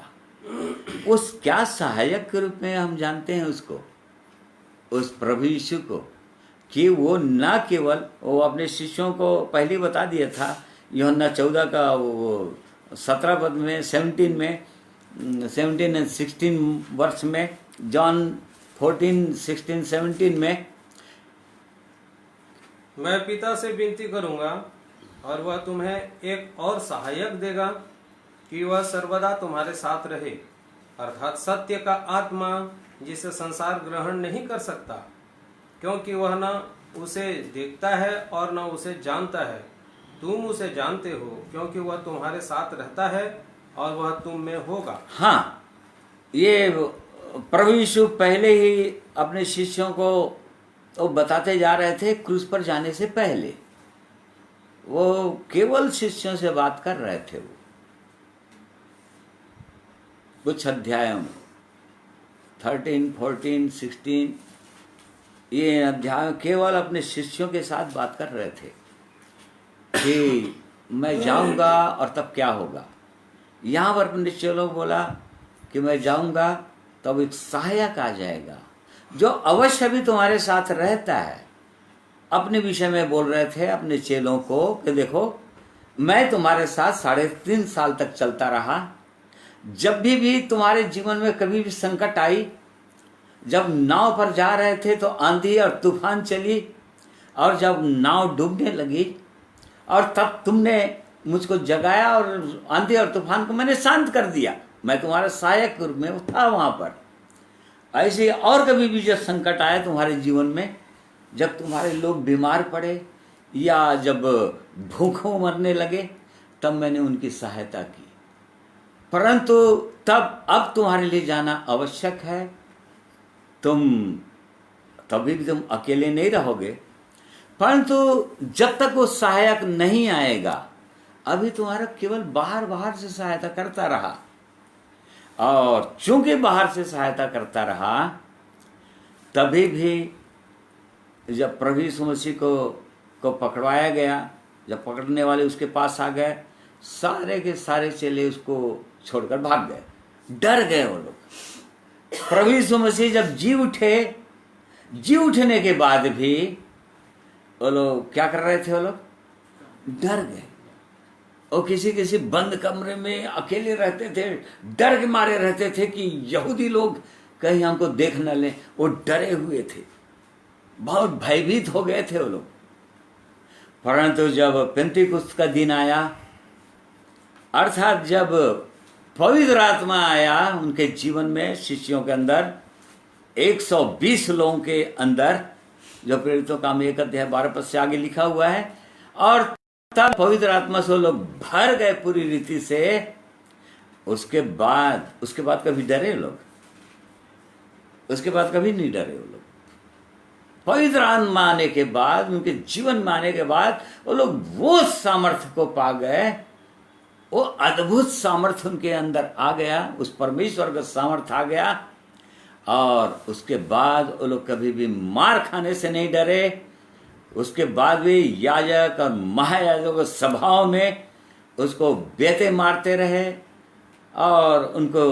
उस क्या सहायक के रूप में हम जानते हैं उसको, उस प्रभु यीशु को, कि वो न केवल वो अपने शिष्यों को पहले बता दिया था, यूहन्ना 14 का वो 17 पद में, 17 एंड 16 वर्ष में, जॉन 14, 16, 17 में, मैं पिता से विनती करूंगा और वह तुम्हें एक और सहायक देगा कि वह सर्वदा तुम्हारे साथ रहे, अर्थात सत्य का आत्मा, जिसे संसार ग्रहण नहीं कर सकता, क्योंकि वह न उसे देखता है और न उसे जानता है। तुम उसे जानते हो क्योंकि वह तुम्हारे साथ रहता है और वह तुम में होगा। हाँ, ये प्रभु यीशु पहले ही अपने शिष्यों को तो बताते जा रहे थे। क्रूस पर जाने से पहले वो केवल शिष्यों से बात कर रहे थे। वो कुछ अध्यायों में 13, 14, 16 ये अध्याय केवल अपने शिष्यों के साथ बात कर रहे थे कि मैं जाऊंगा और तब क्या होगा। यहाँ पर अपने चेलों को बोला कि मैं जाऊंगा तब एक सहायक आ जाएगा जो अवश्य भी तुम्हारे साथ रहता है। अपने विषय में बोल रहे थे अपने चेलों को कि देखो, मैं तुम्हारे साथ 3.5 साल तक चलता रहा। जब भी तुम्हारे जीवन में कभी भी संकट आई, जब नाव पर जा रहे थे तो आंधी और तूफान चली, और जब नाव डूबने लगी और तब तुमने मुझको जगाया और आंधी और तूफान को मैंने शांत कर दिया। मैं तुम्हारा सहायक रूप में था वहां पर। ऐसे और कभी भी जब संकट आया तुम्हारे जीवन में, जब तुम्हारे लोग बीमार पड़े या जब भूखों मरने लगे, तब मैंने उनकी सहायता की। परंतु तब अब तुम्हारे लिए जाना आवश्यक है। तभी भी तुम अकेले नहीं रहोगे, परंतु जब तक वो सहायक नहीं आएगा, अभी तुम्हारा केवल बाहर से सहायता करता रहा। और चूंकि बाहर से सहायता करता रहा, तभी भी जब प्रभु यीशु मसीह को पकड़वाया गया, जब पकड़ने वाले उसके पास आ गए, सारे के सारे चेले उसको छोड़कर भाग गए, डर गए वो लोग। प्रभु यीशु मसीह जब जी उठने के बाद भी वो लोग क्या कर रहे थे, वो लोग डर गए। और किसी बंद कमरे में अकेले रहते थे, डर के मारे रहते थे कि यहूदी लोग कहीं हमको देख न लें। वो डरे हुए थे, बहुत भयभीत हो गए थे वो लोग। परंतु जब पेंतीकुस्त का दिन आया, अर्थात जब पवित्र आत्मा आया उनके जीवन में, शिष्यों के अंदर, 120 लोगों के अंदर, जो प्रेरितों का 1 अध्याय 12 पद से आगे लिखा हुआ है, और तब पवित्र आत्मा से लोग भर गए पूरी रीति से। उसके बाद कभी डरे लोग? उसके बाद कभी नहीं डरे वो लोग। पवित्र आत्मा आने के बाद, उनके जीवन में आने के बाद, वो लोग वो सामर्थ्य को पा गए, वो अद्भुत सामर्थ्य उनके अंदर आ गया, उस परमेश्वर का सामर्थ्य आ गया। और उसके बाद वो लोग कभी भी मार खाने से नहीं डरे। उसके बाद भी याजक और महायाजक के सभाओं में उसको बेते मारते रहे और उनको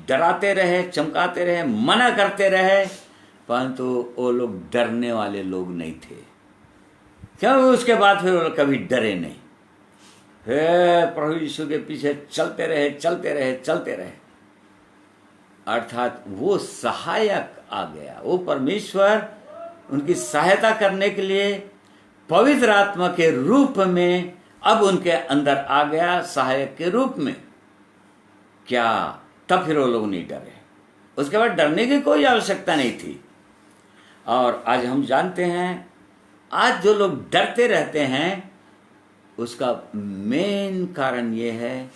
डराते रहे, चमकाते रहे, मना करते रहे, परंतु वो लोग डरने वाले लोग नहीं थे। क्योंकि उसके बाद फिर वो लोग कभी डरे नहीं, फिर प्रभु यीशु के पीछे चलते रहे, चलते रहे, चलते रहे। अर्थात वो सहायक आ गया, वो परमेश्वर उनकी सहायता करने के लिए पवित्र आत्मा के रूप में अब उनके अंदर आ गया, सहायक के रूप में। क्या तब फिर वो लोग नहीं डरे, उसके बाद डरने की कोई आवश्यकता नहीं थी। और आज हम जानते हैं, आज जो लोग डरते रहते हैं उसका मेन कारण ये है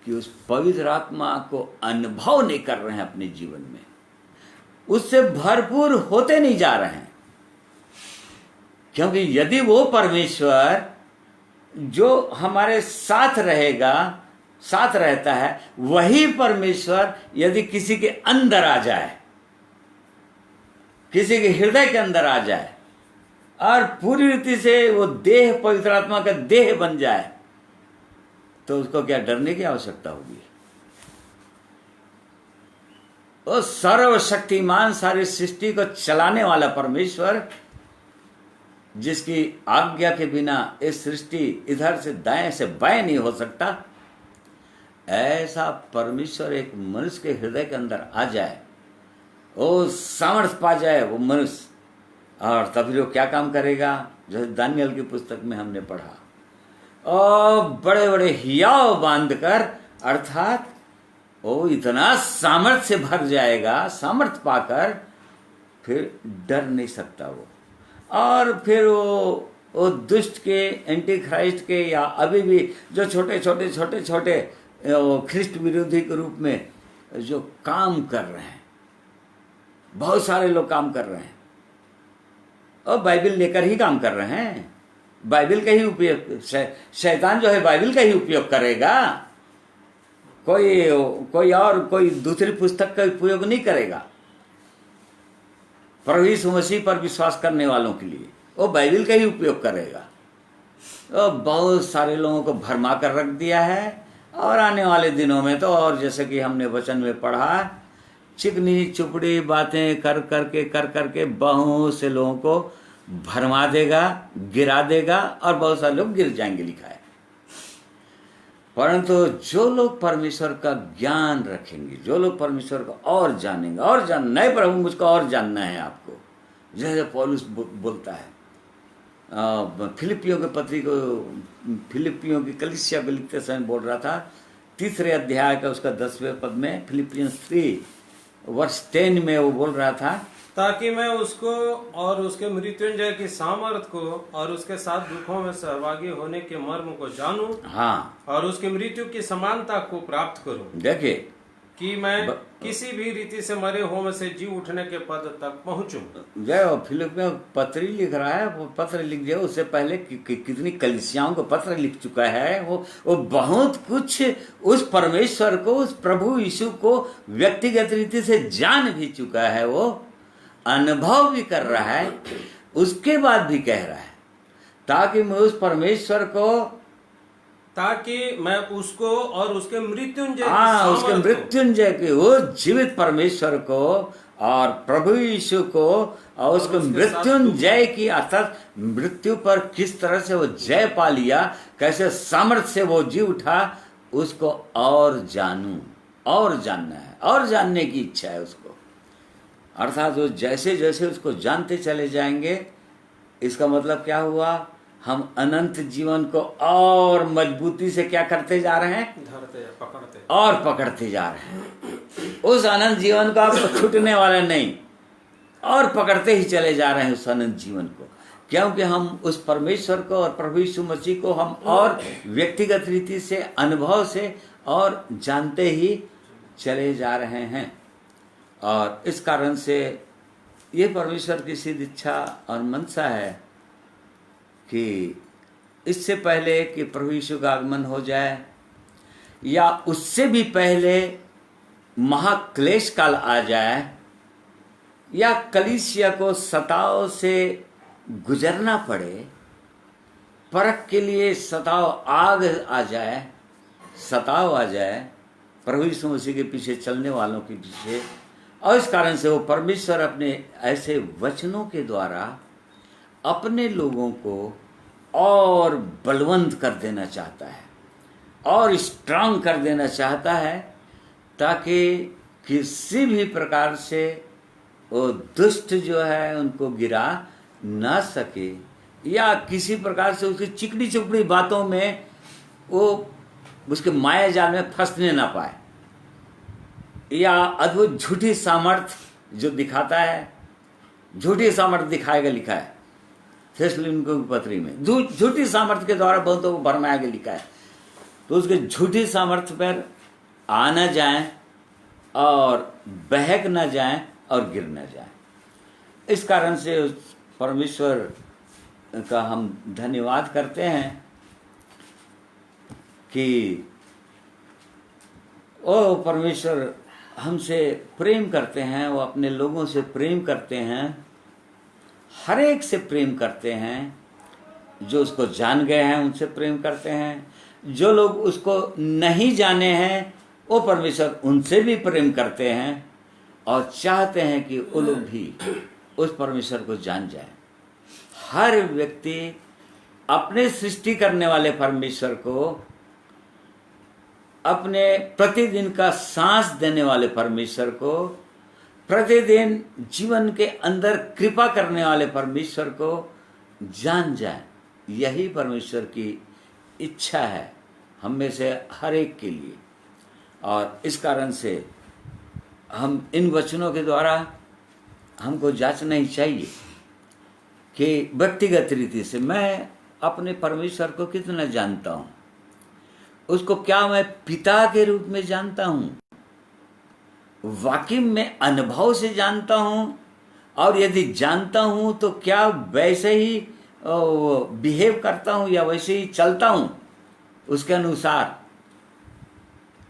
कि उस पवित्र आत्मा को अनुभव नहीं कर रहे हैं अपने जीवन में, उससे भरपूर होते नहीं जा रहे हैं। क्योंकि यदि वो परमेश्वर जो हमारे साथ रहेगा, साथ रहता है, वही परमेश्वर यदि किसी के अंदर आ जाए, किसी के हृदय के अंदर आ जाए और पूरी रीति से वो देह पवित्र आत्मा का देह बन जाए, तो उसको क्या डरने की आवश्यकता होगी? वो सर्वशक्तिमान सारी सृष्टि को चलाने वाला परमेश्वर, जिसकी आज्ञा के बिना इस सृष्टि इधर से दाएं से बाएं नहीं हो सकता, ऐसा परमेश्वर एक मनुष्य के हृदय के अंदर आ जाए, वो सामर्थ्य पा जाए वो मनुष्य, और तभी वो क्या काम करेगा, जैसे दानियल की पुस्तक में हमने पढ़ा, और बड़े बड़े हियाव बांधकर, अर्थात वो इतना सामर्थ्य से भर जाएगा, सामर्थ्य पाकर फिर डर नहीं सकता वो। और फिर वो दुष्ट के, एंटी क्राइस्ट के, या अभी भी जो छोटे छोटे छोटे छोटे ख्रिस्ट विरोधी के रूप में जो काम कर रहे हैं, बहुत सारे लोग काम कर रहे हैं और बाइबल लेकर ही काम कर रहे हैं, बाइबल का ही उपयोग, शैतान जो है बाइबल का ही उपयोग करेगा, कोई दूसरी पुस्तक का उपयोग नहीं करेगा। प्रभु यीशु मसीह पर विश्वास करने वालों के लिए वो बाइबल का ही उपयोग करेगा। तो बहुत सारे लोगों को भरमा कर रख दिया है, और आने वाले दिनों में तो और, जैसे कि हमने वचन में पढ़ा, चिकनी चुपड़ी बातें कर करके बहुत से लोगों को भरमा देगा, गिरा देगा, और बहुत सारे लोग गिर जाएंगे, लिखा है। परंतु जो लोग परमेश्वर का ज्ञान रखेंगे, जो लोग परमेश्वर को और जानेंगे, और जानना है प्रभु, मुझको और जानना है आपको, जैसे पौलुस बोलता है फिलिपियों के पत्री को, फिलिपियों की कलीसिया को लिखते समय बोल रहा था, 3 अध्याय का उसका 10वें पद में, फिलिपियंस 3:10 में वो बोल रहा था, ताकि मैं उसको और उसके मृत्युंजय की सामर्थ को और उसके साथ दुखों में सहभागी होने के मर्म को जानूं, हाँ, और उसकी मृत्यु की समानता को प्राप्त करूं, देखिए, कि मैं किसी भी रीति से मरे होम से जी उठने के पद तक पहुंचूं। जय फिलिप में पत्री लिख रहा है, वो पत्र लिख दिया, उससे पहले कितनी कलीसियाओं को पत्र लिख चुका है, वो बहुत कुछ उस परमेश्वर को, उस प्रभु यीशु को व्यक्तिगत रीति से जान भी चुका है, वो अनुभव भी कर रहा है, उसके बाद भी कह रहा है, ताकि मैं उस परमेश्वर को, ताकि मैं उसको और उसके मृत्युंजय, उसके मृत्युंजय के, वो जीवित परमेश्वर को और प्रभु यीशु को और उसके मृत्युंजय की, अर्थात मृत्यु पर किस तरह से वो जय पा लिया, कैसे सामर्थ्य से वो जी उठा, उसको और जानूं, और जानना है, और जानने की इच्छा है उसको। अर्थात वो जैसे जैसे उसको जानते चले जाएंगे, इसका मतलब क्या हुआ, हम अनंत जीवन को और मजबूती से क्या करते जा रहे हैं, धरते, पकड़ते, और पकड़ते जा रहे हैं। उस अनंत जीवन को आपको छूटने वाला नहीं, और पकड़ते ही चले जा रहे हैं उस अनंत जीवन को, क्योंकि हम उस परमेश्वर को और प्रभु यीशु मसीह को हम और व्यक्तिगत रीति से, अनुभव से और जानते ही चले जा रहे हैं। और इस कारण से ये परमेश्वर की सिद्ध इच्छा और मनसा है कि इससे पहले कि प्रभु यीशु का आगमन हो जाए, या उससे भी पहले महाक्लेश काल आ जाए, या कलीसिया को सताव से गुजरना पड़े, परख के लिए सताव आग आ जाए, सताव आ जाए प्रभु यीशु मसीह के पीछे चलने वालों के पीछे, और इस कारण से वो परमेश्वर अपने ऐसे वचनों के द्वारा अपने लोगों को और बलवंत कर देना चाहता है और स्ट्रांग कर देना चाहता है, ताकि किसी भी प्रकार से वो दुष्ट जो है उनको गिरा ना सके, या किसी प्रकार से उसकी चिकनी चुपड़ी बातों में वो उसके माया जाल में फंसने ना पाए, या अद्भुत झूठी सामर्थ्य जो दिखाता है, झूठी सामर्थ्य दिखाएगा, लिखा है थिस्सलुनीकियों की पत्री में, झूठी सामर्थ्य के द्वारा बहुतों को भरमाएगा, लिखा है। तो उसके झूठी सामर्थ्य पर आ न जाए और बहक न जाए और गिर न जाए। इस कारण से उस परमेश्वर का हम धन्यवाद करते हैं कि ओ परमेश्वर हमसे प्रेम करते हैं, वो अपने लोगों से प्रेम करते हैं, हर एक से प्रेम करते हैं, जो उसको जान गए हैं उनसे प्रेम करते हैं, जो लोग उसको नहीं जाने हैं वो परमेश्वर उनसे भी प्रेम करते हैं और चाहते हैं कि वो लोग भी उस परमेश्वर को जान जाए। हर व्यक्ति अपने सृष्टि करने वाले परमेश्वर को, अपने प्रतिदिन का सांस देने वाले परमेश्वर को, प्रतिदिन जीवन के अंदर कृपा करने वाले परमेश्वर को जान जाए। यही परमेश्वर की इच्छा है हम में से हर एक के लिए। और इस कारण से हम इन वचनों के द्वारा हमको जांचना ही चाहिए कि व्यक्तिगत रीति से मैं अपने परमेश्वर को कितना जानता हूँ, उसको क्या मैं पिता के रूप में जानता हूँ, वाकई में अनुभव से जानता हूँ, और यदि जानता हूँ तो क्या वैसे ही बिहेव करता हूँ या वैसे ही चलता हूँ उसके अनुसार।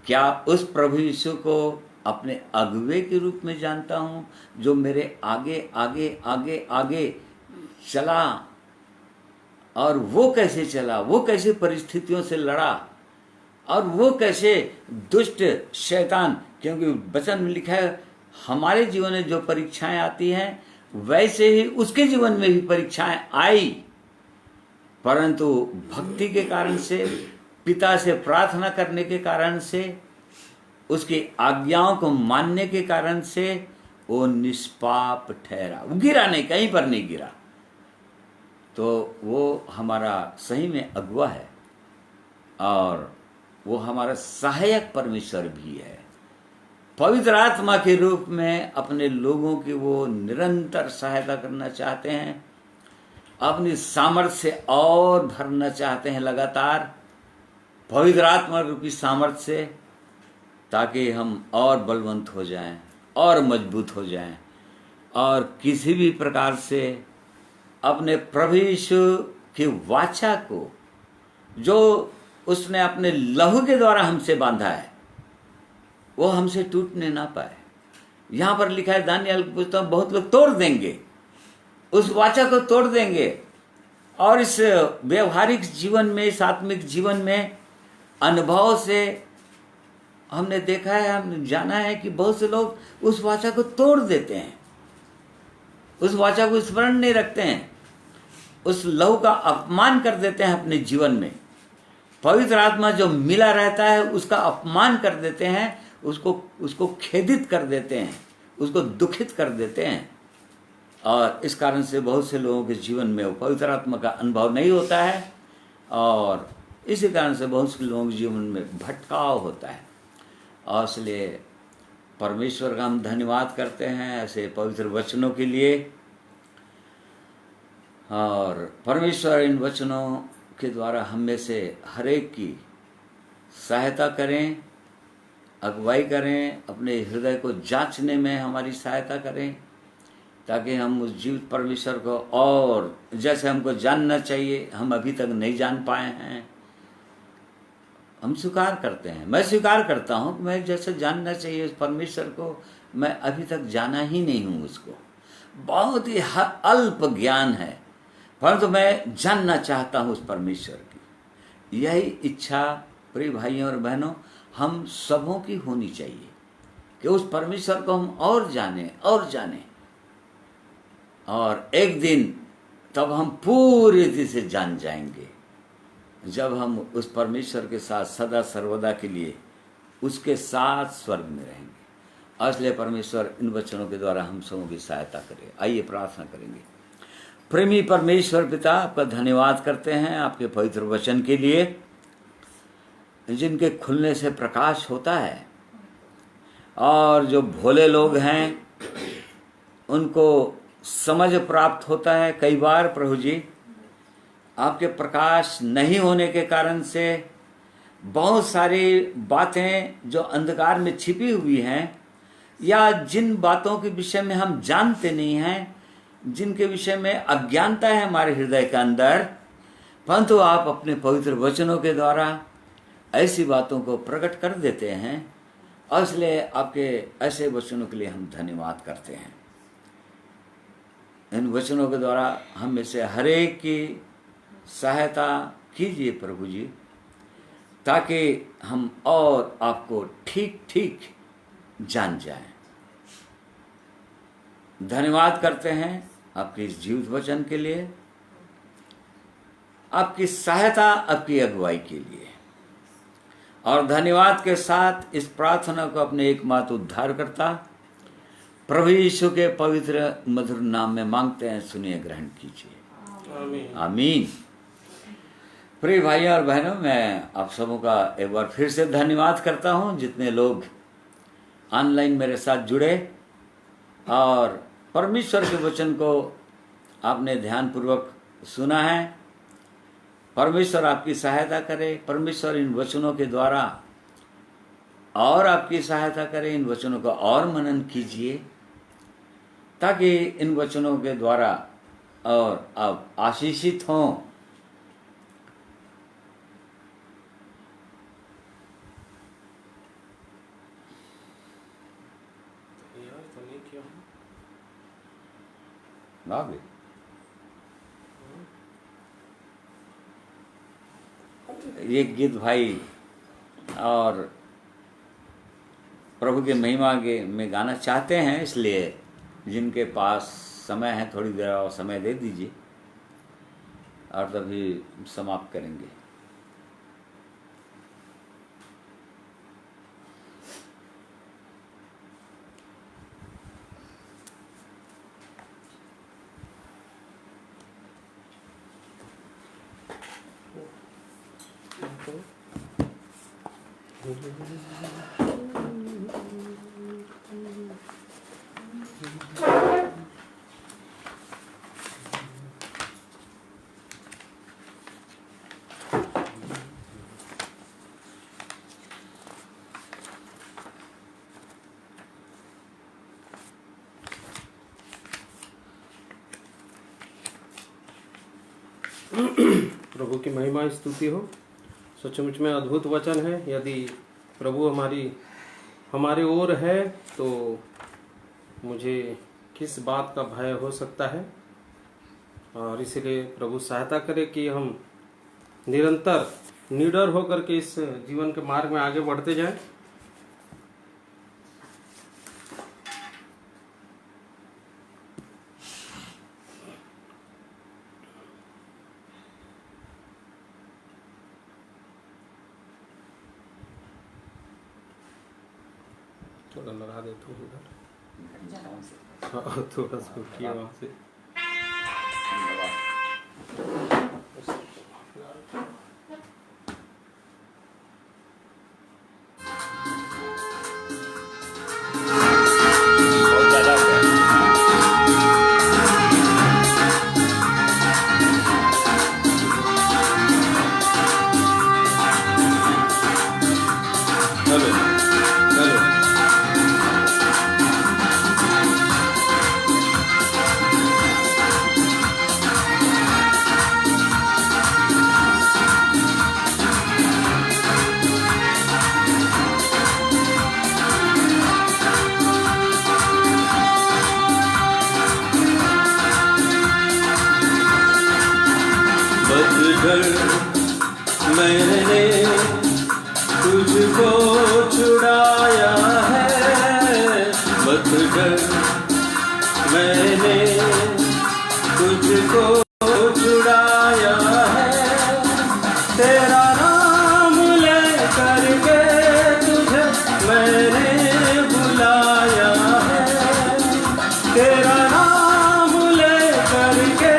क्या उस प्रभु यीशु को अपने अगुवे के रूप में जानता हूँ, जो मेरे आगे आगे आगे आगे चला, और वो कैसे चला, वो कैसे परिस्थितियों से लड़ा, और वो कैसे दुष्ट शैतान, क्योंकि वचन में लिखा है हमारे जीवन में जो परीक्षाएं आती हैं वैसे ही उसके जीवन में भी परीक्षाएं आई, परंतु भक्ति के कारण से, पिता से प्रार्थना करने के कारण से, उसकी आज्ञाओं को मानने के कारण से वो निष्पाप ठहरा, वो गिरा नहीं, कहीं पर नहीं गिरा। तो वो हमारा सही में अगुवा है और वो हमारा सहायक परमेश्वर भी है। पवित्र आत्मा के रूप में अपने लोगों की वो निरंतर सहायता करना चाहते हैं, अपनी सामर्थ्य से और भरना चाहते हैं लगातार पवित्र आत्मा रूपी सामर्थ्य से, ताकि हम और बलवंत हो जाएं और मजबूत हो जाएं, और किसी भी प्रकार से अपने प्रभु यीशु की वाचा को, जो उसने अपने लहू के द्वारा हमसे बांधा है, वो हमसे टूटने ना पाए। यहां पर लिखा है दानियल की पुस्तक, बहुत लोग तोड़ देंगे, उस वाचा को तोड़ देंगे, और इस व्यवहारिक जीवन में, इस आत्मिक जीवन में अनुभव से हमने देखा है, हमने जाना है कि बहुत से लोग उस वाचा को तोड़ देते हैं, उस वाचा को स्मरण नहीं रखते हैं, उस लहू का अपमान कर देते हैं अपने जीवन में। पवित्र आत्मा जो मिला रहता है उसका अपमान कर देते हैं, उसको खेदित कर देते हैं, उसको दुखित कर देते हैं, और इस कारण से बहुत से लोगों के जीवन में वो पवित्र आत्मा का अनुभव नहीं होता है, और इसी कारण से बहुत से लोगों के जीवन में भटकाव होता है। और इसलिए परमेश्वर का हम धन्यवाद करते हैं ऐसे पवित्र वचनों के लिए, और परमेश्वर इन वचनों के द्वारा हम में से हर एक की सहायता करें, अगुवाई करें, अपने हृदय को जांचने में हमारी सहायता करें, ताकि हम उस जीवित परमेश्वर को और जैसे हमको जानना चाहिए हम अभी तक नहीं जान पाए हैं, हम स्वीकार करते हैं। मैं स्वीकार करता हूँ कि मैं जैसे जानना चाहिए उस परमेश्वर को, मैं अभी तक जाना ही नहीं हूँ उसको। बहुत ही अल्प ज्ञान है, परंतु मैं जानना चाहता हूँ उस परमेश्वर की। यही इच्छा प्रिय भाइयों और बहनों हम सबों की होनी चाहिए कि उस परमेश्वर को हम और जाने और जाने, और एक दिन तब हम पूरी रीति से जान जाएंगे, जब हम उस परमेश्वर के साथ सदा सर्वदा के लिए उसके साथ स्वर्ग में रहेंगे। इसलिए परमेश्वर इन वचनों के द्वारा हम सबों की सहायता करे। आइए प्रार्थना करेंगे। प्रेमी परमेश्वर पिता, आपका धन्यवाद करते हैं आपके पवित्र वचन के लिए, जिनके खुलने से प्रकाश होता है, और जो भोले लोग हैं उनको समझ प्राप्त होता है। कई बार प्रभु जी आपके प्रकाश नहीं होने के कारण से बहुत सारी बातें जो अंधकार में छिपी हुई हैं, या जिन बातों के विषय में हम जानते नहीं हैं, जिनके विषय में अज्ञानता है हमारे हृदय के अंदर, परंतु आप अपने पवित्र वचनों के द्वारा ऐसी बातों को प्रकट कर देते हैं। और इसलिए आपके ऐसे वचनों के लिए हम धन्यवाद करते हैं। इन वचनों के द्वारा हम में से हर एक की सहायता कीजिए प्रभु जी, ताकि हम और आपको ठीक ठीक जान जाएं। धन्यवाद करते हैं आपके इस जीवित वचन के लिए, आपकी सहायता, आपकी अगुवाई के लिए, और धन्यवाद के साथ इस प्रार्थना को अपने एकमात्र उद्धारकर्ता प्रभु यीशु के पवित्र मधुर नाम में मांगते हैं। सुनिए, ग्रहण कीजिए। आमीन। प्रिय भाइयों और बहनों, मैं आप सबों का एक बार फिर से धन्यवाद करता हूं, जितने लोग ऑनलाइन मेरे साथ जुड़े और परमेश्वर के वचन को आपने ध्यानपूर्वक सुना है। परमेश्वर आपकी सहायता करे, परमेश्वर इन वचनों के द्वारा और आपकी सहायता करे। इन वचनों का और मनन कीजिए, ताकि इन वचनों के द्वारा और आप आशीषित हों। आगे ये गीत भाई और प्रभु के महिमा के में गाना चाहते हैं, इसलिए जिनके पास समय है थोड़ी देर और समय दे दीजिए, और तभी समाप्त करेंगे। प्रभु की महिमा स्तुति हो। सचमुच में अद्भुत वचन है। यदि प्रभु हमारे ओर है तो मुझे किस बात का भय हो सकता है। और इसलिए प्रभु सहायता करे कि हम निरंतर निडर होकर के इस जीवन के मार्ग में आगे बढ़ते जाएं। थोड़ा लगा दे तो उधर, थोड़ा सा किया वहाँ से। डर मैंने तुझको छुड़ाया है, मत डर मैंने तुझको छुड़ाया है। तेरा नाम ले करके तुझे मैंने बुलाया है, तेरा नाम ले करके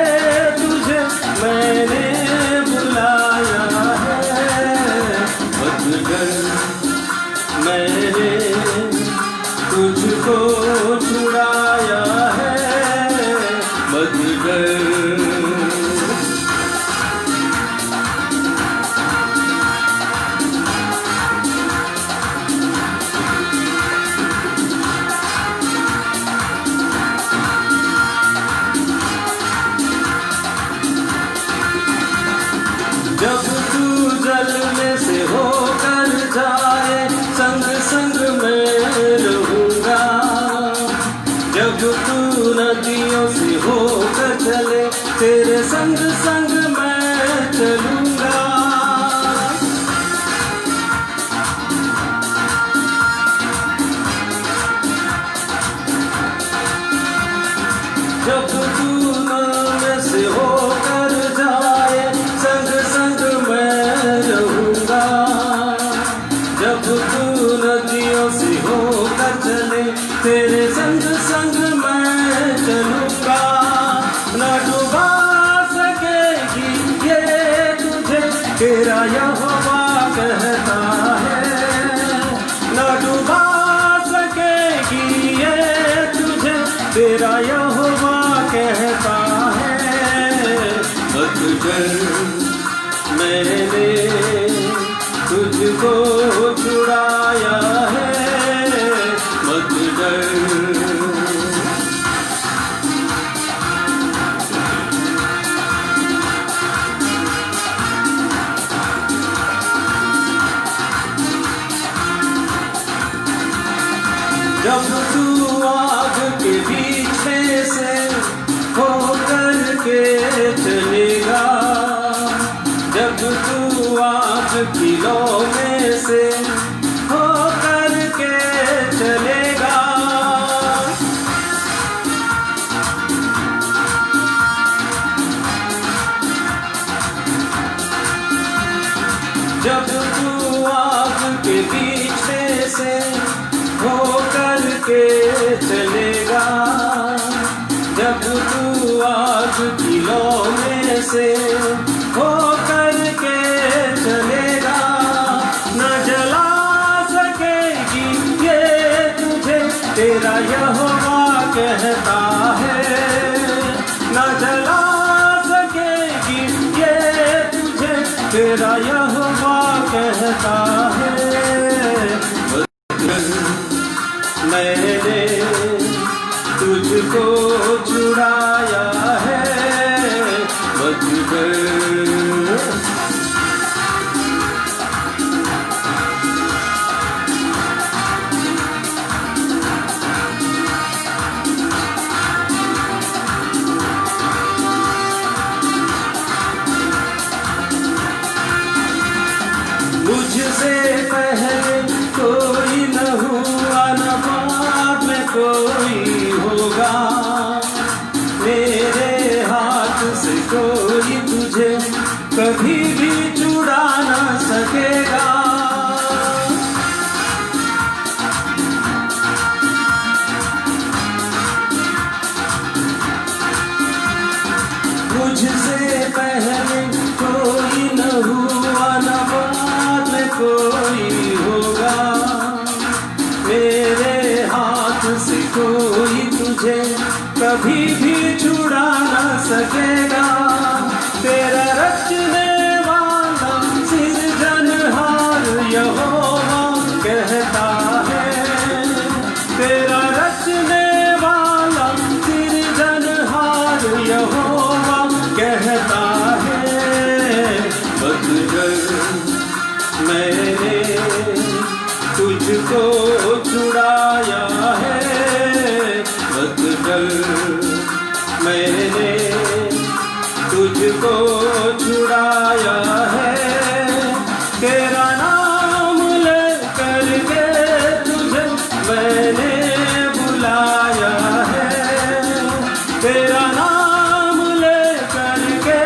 तुझे मैंने बुलाया है। मत डर मैंने तुझको छुड़ाया है, मत डर। जब तू जल में से होकर जाए संग संग मैं रहूंगा, जब तू नदियों से होकर चले तेरे संग संग मैं चलूंगा। जब तू नदियों से होकर जाए संग संग मैं रहूंगा, जब तू नदियों से होकर चले तेरे संग संग मैं चलूंगा। न डुबा सकेगी ये तुझे तेरा यहोवा कहता है, न डुबा सकेगी ये तुझे तेरा यहोवा कहता है। मत डर मैंने तुझको छुड़ाया है, मत डर। जब तू आग के बीच में से होकर के चलेगा, जब तू आग की लौ में से होकर के चलेगा, जब तू आग के बीच में से होकर के चलेगा, जब तू आग की लौ में से होकर के चलेगा। न जला सकेगी ये तुझे तेरा यहोवा कहता है, न जला सकेगी ये तुझे तेरा यहोवा कहता है। मैंने तुझको छुड़ाया है, मत डर। मुझसे पहले कोई न हुआ न बाद में कोई होगा, मेरे हाथ से कोई तुझे कभी भी छुड़ा न सकेगा। मुझसे पहले कोई न हुआ न बाद में कोई होगा, मेरे हाथ से कोई तुझे कभी भी छुड़ा न सकेगा। तेरा रचने वाला सिरजनहार यहोवा कहता है, तेरा रचने वाला सिरजनहार यहोवा कहता है। मत डर मैंने तुझको छुड़ाया है, मत डर मैंने तुझ तुझको छुड़ाया है, तेरा नाम ले करके तुझे मैंने बुलाया है, तेरा नाम ले करके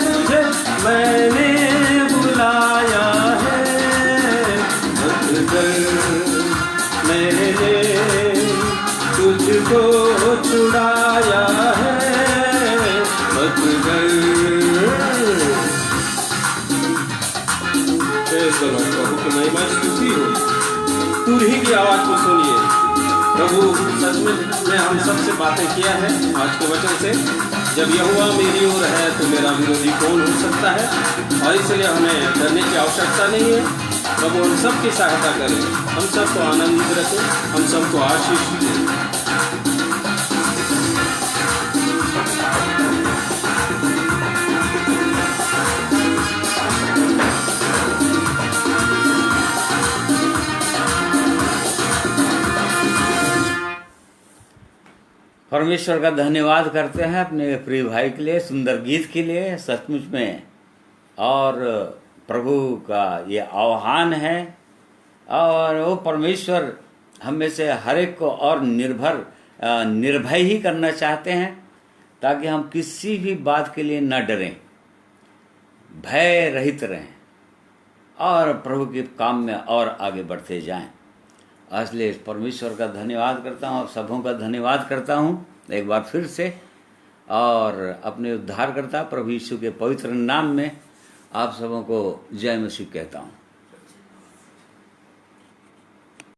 तुझे मैंने बुलाया है। मत डर मैंने तुझको छुड़ाया है, मत डर। प्रभु की महिमा स्तुति हो। तुरही की आवाज को सुनिए। प्रभु सच में हम सबसे बातें किया है आज के वचन से। जब यहोवा मेरी ओर है तो मेरा विरोधी कौन हो सकता है, और इसलिए हमें डरने की आवश्यकता नहीं है। प्रभु हम सबकी सहायता करें, हम सबको आनंदित रखें, हम सबको आशीष दें। परमेश्वर का धन्यवाद करते हैं अपने प्रिय भाई के लिए, सुंदर गीत के लिए। सचमुच में और प्रभु का ये आह्वान है, और वो परमेश्वर हम में से हर एक को और निर्भय ही करना चाहते हैं, ताकि हम किसी भी बात के लिए न डरें, भय रहित रहें और प्रभु के काम में और आगे बढ़ते जाएं। इसलिए परमेश्वर का धन्यवाद करता हूँ, आप सबों का धन्यवाद करता हूँ एक बार फिर से, और अपने उद्धारकर्ता प्रभु यीशु के पवित्र नाम में आप सबों को जय मसीह कहता हूँ।